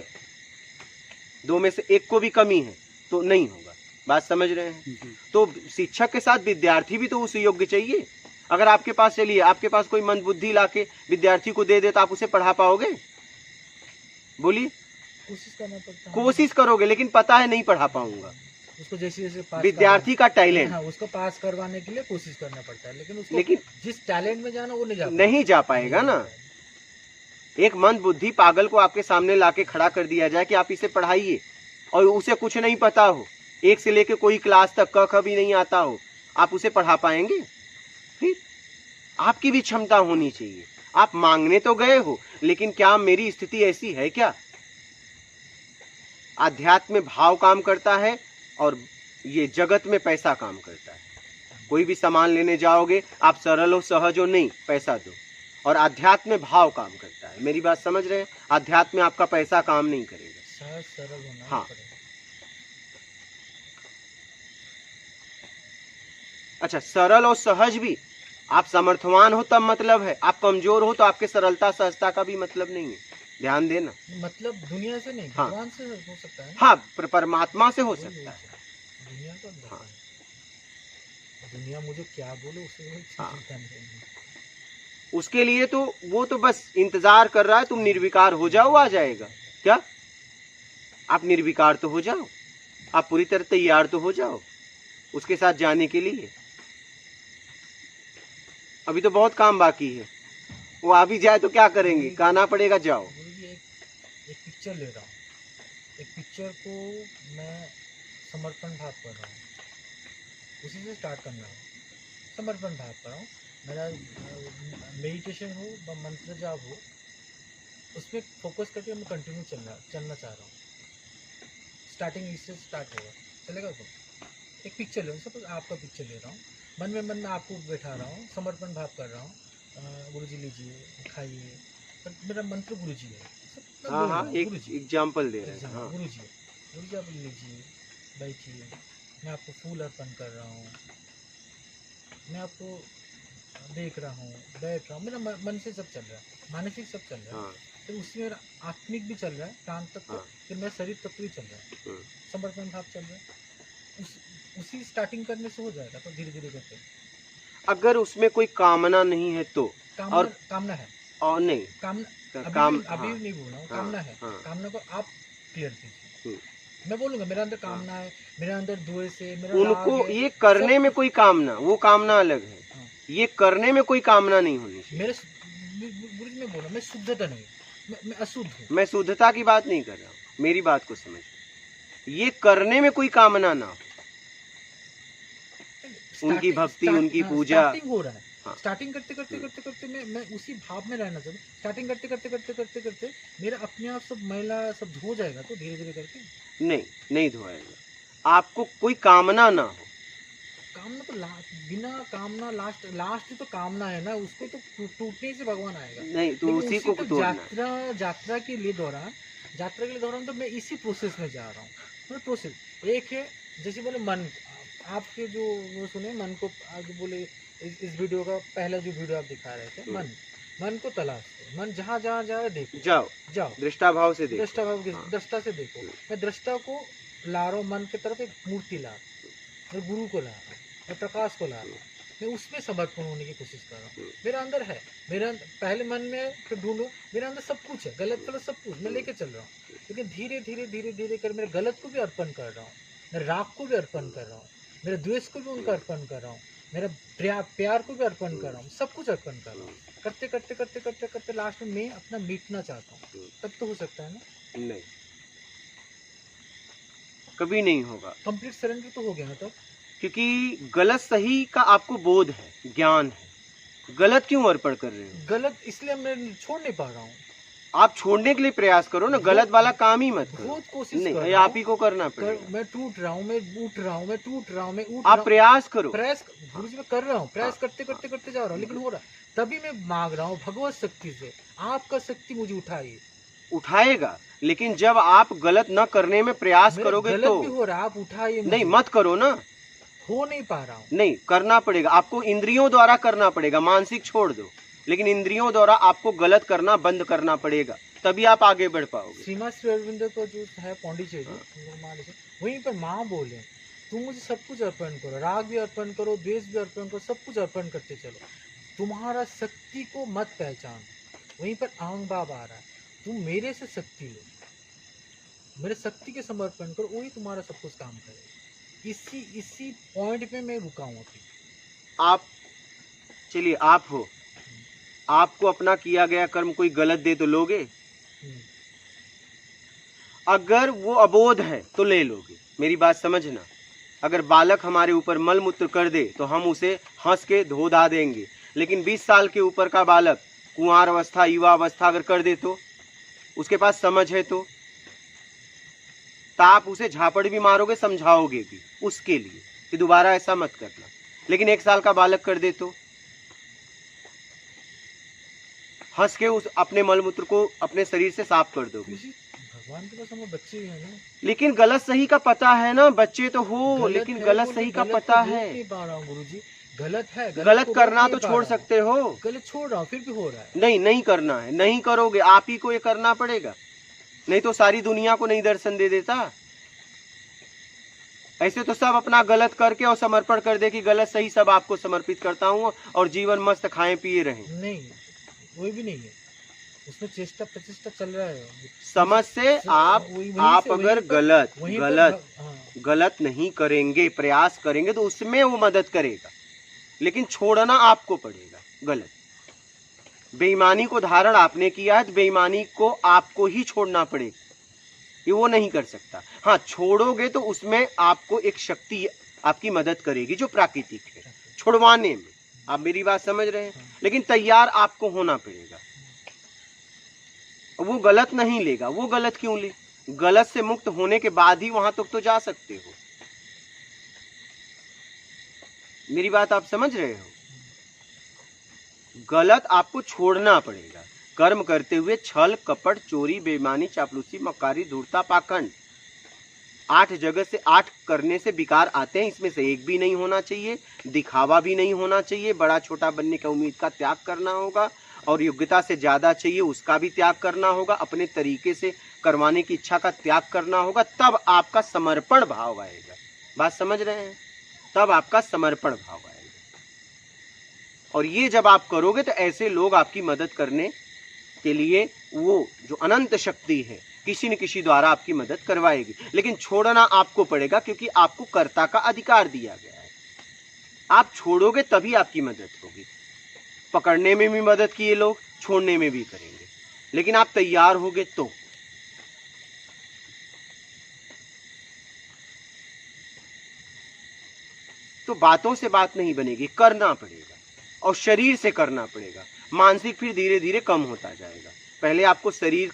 B: दो में से एक को भी कमी है तो नहीं होगा। बात समझ रहे हैं? तो शिक्षक के साथ विद्यार्थी भी तो उस योग्य चाहिए। अगर आपके पास, चलिए आपके पास कोई मंदबुद्धि लाके विद्यार्थी को दे दे तो आप उसे पढ़ा पाओगे? बोलिए।
D: कोशिश करना पड़ता है।
B: कोशिश करोगे लेकिन पता है नहीं पढ़ा पाऊंगा।
D: उसको जैसे पास
B: विद्यार्थी का टैलेंट,
D: हाँ, उसको पास करवाने के लिए कोशिश करना पड़ता है, लेकिन
B: लेकिन
D: जिस टैलेंट में जाना वो
B: नहीं जा पाएगा ना। एक मंदबुद्धि पागल को आपके सामने लाके खड़ा कर दिया जाए कि आप इसे पढ़ाइए और उसे कुछ नहीं पता हो, एक से लेके कोई क्लास तक क ख भी नहीं आता हो, आप उसे पढ़ा पाएंगे? फिर आपकी भी क्षमता होनी चाहिए। आप मांगने तो गए हो, लेकिन क्या मेरी स्थिति ऐसी है क्या? आध्यात्म में भाव काम करता है और ये जगत में पैसा काम करता है। कोई भी सामान लेने जाओगे आप सरल हो सहज हो नहीं, पैसा दो। और आध्यात्म में भाव काम करता है। मेरी बात समझ रहे हैं? आध्यात्म में आपका पैसा काम नहीं करेगा,
D: सहज सरल होना
B: हाँ।
D: पड़ेगा।
B: अच्छा, सरल और सहज भी, आप समर्थवान हो तब मतलब है, आप कमजोर हो तो आपके सरलता सहजता का भी मतलब नहीं है। ध्यान देना।
D: मतलब दुनिया से नहीं,
B: हाँ।
D: भगवान से हो सकता है।
B: हाँ, परमात्मा से हो सकता है।
D: दुनिया को
B: हाँ।
D: दुनिया मुझे क्या बोले उससे
B: हाँ।
D: चिंता नहीं।
B: उसके लिए तो वो तो बस इंतजार कर रहा है, तुम निर्विकार हो जाओ, आ जाएगा। क्या आप निर्विकार तो हो जाओ, आप पूरी तरह तैयार तो हो जाओ उसके साथ जाने के लिए। अभी तो बहुत काम बाकी है। वो आ भी जाए तो क्या करेंगे? कहना पड़ेगा जाओ।
D: गुरुजी एक पिक्चर ले रहा हूँ, एक पिक्चर को मैं समर्पण भाव कर रहा हूँ, उसी से स्टार्ट करना है। समर्पण भाव कर रहा हूँ। मेरा मेडिटेशन हो व मंत्र जाप हो, उसमें फोकस करके मैं कंटिन्यू चलना चाह रहा हूँ। स्टार्टिंग इससे स्टार्ट होगा, चलेगा? तो एक पिक्चर ले, सपोज आपका पिक्चर ले रहा हूँ, मन में आपको बैठा रहा हूँ, समर्पण भाव कर रहा हूँ। गुरुजी लीजिए, खाइए, पर मेरा मंत्र गुरुजी है।
B: हाँ हाँ, एक एग्जाम्पल दे रहे हैं। हाँ।
D: गुरुजी आप लीजिए, बैठिए, मैं आपको फूल अर्पण कर रहा हूँ, मैं आपको देख रहा हूँ, बैठ रहा हूँ। मेरा मन से सब चल रहा है, मानसिक सब चल रहा है।
B: हाँ।
D: तो उसमें मेरा आत्मिक भी चल रहा है, प्राण तत्व,
B: हाँ।
D: फिर मेरा शरीर तत्व भी चल रहा है, समर्पण भाव चल रहा है। उसी स्टार्टिंग करने से हो जाएगा, तो धीरे धीरे करके।
B: अगर उसमें कोई कामना नहीं है तो, और
D: कामना है
B: और नहीं
D: कामना अभी
B: हाँ,
D: नहीं बोल रहा हूँ।
B: हाँ,
D: कामना है,
B: हाँ।
D: कामना को आप क्लियर कीजिए। मैं बोलूंगा मेरे अंदर कामना है, मेरे अंदर द्वेष है, मेरा
B: उनको
D: राग है,
B: ये करने में कोई कामना, वो कामना अलग है।
D: हाँ।
B: ये करने में कोई कामना नहीं होनी चाहिए।
D: मेरे गुरु जी, मैं बोला मैं शुद्धता नहीं, मैं अशुद्ध हूँ।
B: मैं शुद्धता की बात नहीं कर रहा हूँ, मेरी बात को समझ। ये करने में कोई कामना ना हो, उनकी भक्ति, उनकी पूजा।
D: स्टार्टिंग हो रहा है,
B: हाँ।
D: स्टार्टिंग करते करते करते करते मैं उसी भाव में रहना चाहता हूँ। स्टार्टिंग करते करते करते करते करते मेरा अपने आप सब मैला सब धो जाएगा, तो धीरे धीरे करके।
B: नहीं धोएगा। आपको कोई कामना ना हो।
D: कामना तो बिना कामना लास्ट तो कामना है ना, उसको तो टूटने से भगवान आएगा।
B: नहीं तो
D: लेकिन
B: उसी को
D: तो
B: तोड़ना।
D: यात्रा के लिए दौरान तो मैं इसी प्रोसेस में जा रहा हूँ। मतलब प्रोसेस एक है, जैसे बोले मन, आपके जो वो सुने मन को, आज बोले इस वीडियो का पहला जो वीडियो आप दिखा रहे थे, मन को तलाश करो, मन जहाँ जहाँ जा रहा देखो, जाओ
B: दृष्टा भाव से देखो,
D: दृष्टा भाव दृष्टा से देखो। मैं दृष्टा को ला रहा हूँ, मन की तरफ एक मूर्ति ला रहा हूँ, मैं गुरु को ला रहा हूँ, मैं प्रकाश को ला रहा हूँ, मैं उसमें समर्पण होने की कोशिश कर रहा हूँ। मेरा अंदर है, पहले मन में फिर ढूंढो, मेरे अंदर सब कुछ है, गलत गलत सब कुछ मैं लेके चल रहा हूँ। लेकिन धीरे धीरे धीरे धीरे कर मेरे गलत को भी अर्पण कर रहा हूँ, मेरे राग को भी अर्पण कर रहा हूँ, मेरे द्वेष को भी उनका अर्पण कर रहा हूँ, मेरा प्यार को भी अर्पण कर रहा हूँ, सब कुछ अर्पण कर रहा हूँ। करते करते करते करते करते लास्ट में मैं अपना मिटना चाहता हूँ, तब तो हो सकता है ना?
B: नहीं, कभी नहीं होगा।
D: कंप्लीट सरेंडर तो हो गया तब,
B: क्योंकि गलत सही का आपको बोध है, ज्ञान है। गलत क्यों अर्पण कर रहे हो?
D: गलत इसलिए मैं छोड़ नहीं पा रहा हूँ।
B: आप छोड़ने के लिए प्रयास करो ना, गलत वाला काम ही मत करो।
D: बहुत कोशिश
B: नहीं,
D: कर
B: ये
D: रहा
B: आप ही को करना पड़ेगा।
D: मैं टूट रहा हूँ, मैं उठ रहा हूँ, मैं टूट रहा हूँ, मैं उठ
B: आप प्रयास करो।
D: प्रयास गुरु जी मैं कर रहा हूँ, प्रयास करते करते करते जा रहा हूँ, लेकिन हो रहा। तभी मैं मांग रहा हूँ भगवत शक्ति से, आपका शक्ति मुझे
B: उठाएगा। लेकिन जब आप गलत न करने में प्रयास करोगे
D: गलत
B: तो
D: भी हो रहा, आप उठाइए।
B: नहीं, मत करो ना।
D: हो नहीं पा रहा हूँ। नहीं,
B: करना पड़ेगा आपको, इंद्रियों द्वारा करना पड़ेगा। मानसिक छोड़ दो, लेकिन इंद्रियों द्वारा आपको गलत करना बंद करना पड़ेगा, तभी आप आगे बढ़ पाओगे।
D: श्रीमद श्री अरविंद को जो है पौंडीचेरी, वहीं पर माँ बोले तुम मुझे सब कुछ अर्पण करो, राग भी अर्पण करो, द्वेष भी अर्पण करो, सब कुछ अर्पण करते चलो, तुम्हारा शक्ति को मत पहचान। वहीं पर अहंग भाव आ रहा है, तुम मेरे से शक्ति लो, मेरे शक्ति के समर्पण करो, वही तुम्हारा सब कुछ काम करेगा। इसी पॉइंट पे मैं रुका हूँ।
B: आप चलिए, आप हो, आपको अपना किया गया कर्म कोई गलत दे तो लोगे? अगर वो अबोध है तो ले लोगे, मेरी बात समझना। अगर बालक हमारे ऊपर मल मूत्र कर दे तो हम उसे हंस के धो धा देंगे, लेकिन 20 साल के ऊपर का बालक, कुंवार अवस्था, युवा अवस्था अगर कर दे तो, उसके पास समझ है तो आप उसे झापड़ भी मारोगे, समझाओगे भी उसके लिए कि दोबारा ऐसा मत करना। लेकिन 1 साल का बालक कर दे तो हंस के उस अपने मलमूत्र को अपने शरीर से साफ कर दोगे।
D: भगवान के पास हम बच्चे हैं ना,
B: लेकिन गलत सही का पता है ना, बच्चे तो हो, लेकिन गलत सही का पता है।
D: गुरुजी गलत है,
B: गलत करना तो छोड़ सकते हो।
D: गलत छोड़ रहा हूँ, फिर भी हो रहा है।
B: नहीं करना है, नहीं करोगे, आप ही को ये करना पड़ेगा, नहीं तो सारी दुनिया को नहीं दर्शन दे देता। ऐसे तो सब अपना गलत करके और समर्पण कर दे कि गलत सही सब आपको समर्पित करता हूँ और जीवन मस्त खाए पिए रहे।
D: नहीं, कोई भी नहीं है, उसमें चेष्टा प्रचेष्टा चल रहा है।
B: समझ से आप अगर गलत नहीं करेंगे, प्रयास करेंगे तो उसमें वो मदद करेगा, लेकिन छोड़ना आपको पड़ेगा। गलत बेईमानी को धारण आपने किया है तो बेईमानी को आपको ही छोड़ना पड़ेगा, ये वो नहीं कर सकता। हाँ, छोड़ोगे तो उसमें आपको एक शक्ति आपकी मदद करेगी जो प्राकृतिक है, छुड़वाने में। आप मेरी बात समझ रहे हैं? लेकिन तैयार आपको होना पड़ेगा। वो गलत नहीं लेगा, वो गलत क्यों ले? गलत से मुक्त होने के बाद ही वहां तक तो जा सकते हो। मेरी बात आप समझ रहे हो? गलत आपको छोड़ना पड़ेगा। कर्म करते हुए छल, कपट, चोरी, बेईमानी, चापलूसी, मक्कारी, धूर्तता, पाखंड, 8 जगत से 8 करने से विकार आते हैं। इसमें से एक भी नहीं होना चाहिए। दिखावा भी नहीं होना चाहिए। बड़ा छोटा बनने की उम्मीद का त्याग करना होगा, और योग्यता से ज्यादा चाहिए उसका भी त्याग करना होगा। अपने तरीके से करवाने की इच्छा का त्याग करना होगा, तब आपका समर्पण भाव आएगा। बात समझ रहे हैं? तब आपका समर्पण भाव आएगा। और ये जब आप करोगे तो ऐसे लोग आपकी मदद करने के लिए, वो जो अनंत शक्ति है, किसी न किसी द्वारा आपकी मदद करवाएगी। लेकिन छोड़ना आपको पड़ेगा, क्योंकि आपको कर्ता का अधिकार दिया गया है। आप छोड़ोगे तभी आपकी मदद होगी। पकड़ने में भी मदद किए लोग, छोड़ने में भी करेंगे, लेकिन आप तैयार होगे तो। तो बातों से बात नहीं बनेगी, करना पड़ेगा, और शरीर से करना पड़ेगा। मानसिक फिर धीरे धीरे कम होता जाएगा। पहले आपको शरीर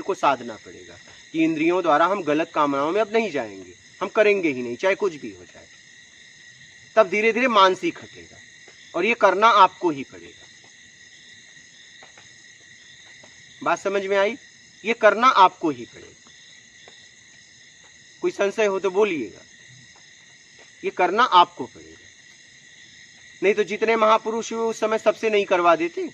B: को साधना पड़ेगा कि इंद्रियों द्वारा हम गलत कामनाओं में अब नहीं जाएंगे, हम करेंगे ही नहीं, चाहे कुछ भी हो जाए। तब धीरे धीरे मानसिक हटेगा, और ये करना आपको ही पड़ेगा। बात समझ में आई? ये करना आपको ही पड़ेगा। कोई संशय हो तो बोलिएगा। ये करना आपको पड़ेगा, नहीं तो जितने महापुरुष हुए उस समय सबसे नहीं करवा देते।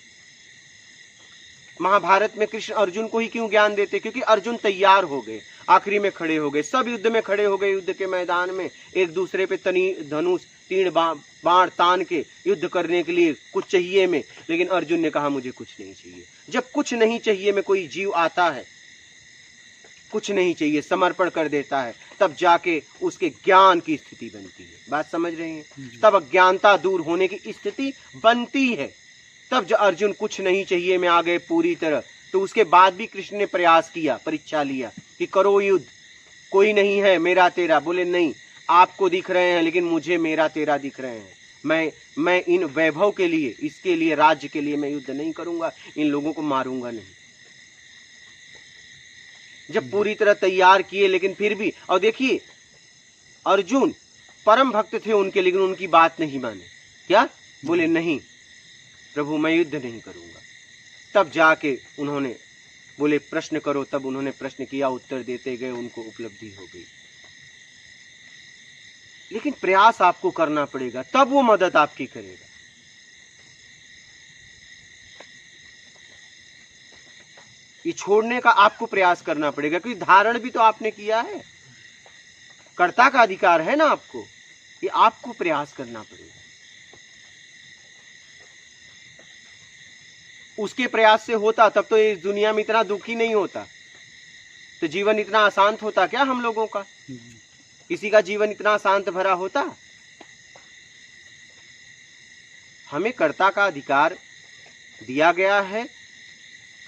B: महाभारत में कृष्ण अर्जुन को ही क्यों ज्ञान देते? क्योंकि अर्जुन तैयार हो गए, आखिरी में खड़े हो गए, सब युद्ध में खड़े हो गए। युद्ध के मैदान में एक दूसरे पे धनुष तीर बाण तान के युद्ध करने के लिए कुछ चाहिए में, लेकिन अर्जुन ने कहा मुझे कुछ नहीं चाहिए। जब कुछ नहीं चाहिए में कोई जीव आता है, कुछ नहीं चाहिए, समर्पण कर देता है, तब जाके उसके ज्ञान की स्थिति बनती है। बात समझ रहे हैं? तब अज्ञानता दूर होने की स्थिति बनती है। तब जब अर्जुन कुछ नहीं चाहिए में आ गए पूरी तरह, तो उसके बाद भी कृष्ण ने प्रयास किया, परीक्षा लिया कि करो युद्ध, कोई नहीं है मेरा तेरा। बोले नहीं, आपको दिख रहे हैं लेकिन मुझे मेरा तेरा दिख रहे हैं। मैं इन वैभव के लिए, इसके लिए, राज्य के लिए मैं युद्ध नहीं करूंगा, इन लोगों को मारूंगा नहीं। जब पूरी तरह तैयार किए, लेकिन फिर भी, और देखिए अर्जुन परम भक्त थे उनके, लेकिन उनकी बात नहीं माने। क्या बोले? नहीं प्रभु मैं युद्ध नहीं करूंगा। तब जाके उन्होंने बोले प्रश्न करो, तब उन्होंने प्रश्न किया, उत्तर देते गए, उनको उपलब्धि हो गई। लेकिन प्रयास आपको करना पड़ेगा, तब वो मदद आपकी करेगा। ये छोड़ने का आपको प्रयास करना पड़ेगा, क्योंकि धारण भी तो आपने किया है, कर्ता का अधिकार है ना आपको, ये आपको प्रयास करना पड़ेगा। उसके प्रयास से होता तब तो इस दुनिया में इतना दुखी नहीं होता, तो जीवन इतना आसान होता क्या हम लोगों का? किसी का जीवन इतना शांत भरा होता? हमें कर्ता का अधिकार दिया गया है,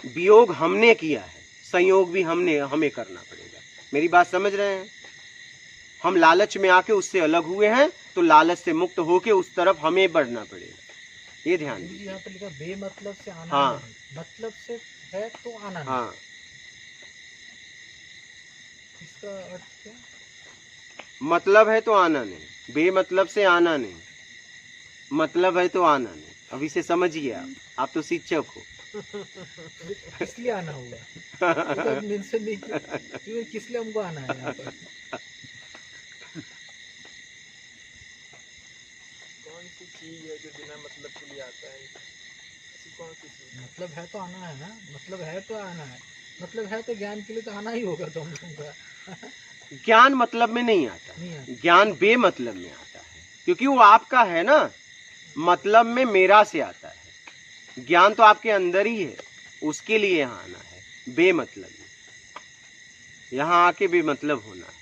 B: वियोग हमने किया है, संयोग भी हमें करना पड़ेगा। मेरी बात समझ रहे हैं? हम लालच में आके उससे अलग हुए हैं, तो लालच से मुक्त होके उस तरफ हमें बढ़ना पड़ेगा। ये ध्यान दीजिए।
D: यहाँ पे लिखा बेमतलब से आना
B: हाँ।
D: नहीं, मतलब से है तो आना नहीं।
B: हाँ,
D: इसका अर्थ क्या?
B: मतलब है तो आना नहीं, बेमतलब से आना नहीं, मतलब है तो आना नहीं। अभी से समझिए, आप तो शिक्षक हो।
D: किस लिए आना होगा? तो मेंशन नहीं किया, क्यों किस लिए हमको आना है यहाँ पर?
C: कौन सी चीज है जो बिना मतलब के लिए आता है? ऐसी कौन सी चीज?
D: मतलब है तो आना है ना, मतलब है तो आना है, मतलब है तो ज्ञान के लिए तो आना ही होगा तो हम लोगों का।
B: ज्ञान मतलब में नहीं आता,
D: नहीं आता।
B: ज्ञान बेमतलब में आता है, क्योंकि वो आपका है ना। मतलब में मेरा से आता है, ज्ञान तो आपके अंदर ही है, उसके लिए यहाँ आना है बेमतलब में। यहाँ आके बेमतलब होना है,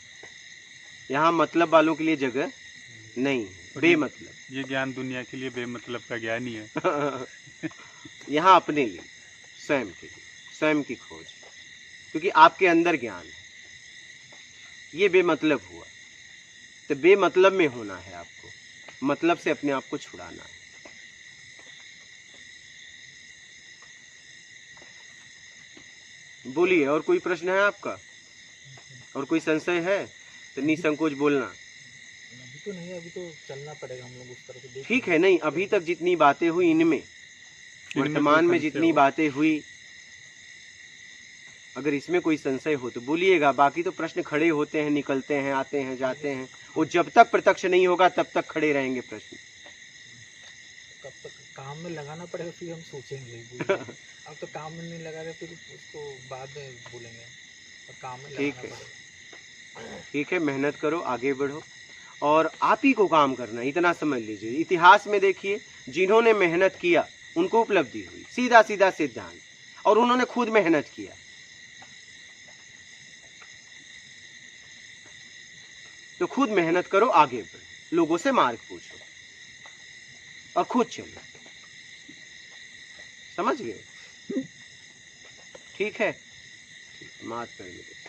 B: यहाँ मतलब वालों के लिए जगह नहीं है, बेमतलब।
A: ये ज्ञान दुनिया के लिए बेमतलब का ज्ञान ही है।
B: यहाँ अपने लिए, स्वयं के लिए, स्वयं की खोज, क्योंकि आपके अंदर ज्ञान है। ये बेमतलब हुआ, तो बेमतलब में होना है आपको, मतलब से अपने आप को छुड़ाना है। बोलिए, और कोई प्रश्न है आपका? और कोई संशय है तो निसंकोच बोलना।
D: अभी तो नहीं, अभी तो चलना पड़ेगा हम लोग उस तरह से।
B: ठीक है, नहीं अभी तक जितनी बातें हुई इनमें, वर्तमान में जितनी बातें हुई, अगर इसमें कोई संशय हो तो बोलिएगा। बाकी तो प्रश्न खड़े होते हैं, निकलते हैं, आते हैं, जाते हैं। वो जब तक प्रत्यक्ष नहीं होगा तब तक खड़े रहेंगे प्रश्न।
D: कब तक काम में लगाना पड़ेगा फिर हम सोचेंगे। अब तो काम में नहीं लगा रहे, फिर उसको बाद में बोलेंगे, और काम में
B: ठीक
D: लगाना
B: है।
D: पड़ेगा।
B: ठीक है, मेहनत करो, आगे बढ़ो, और आप ही को काम करना है, इतना समझ लीजिए। इतिहास में देखिए, जिन्होंने मेहनत किया उनको उपलब्धि हुई, सीधा सीधा सिद्धांत, और उन्होंने खुद मेहनत किया। तो खुद मेहनत करो, आगे बढ़ो, लोगों से मार्ग पूछो। और खुद चलो। समझ गए? ठीक है, माफ कर दीजिए।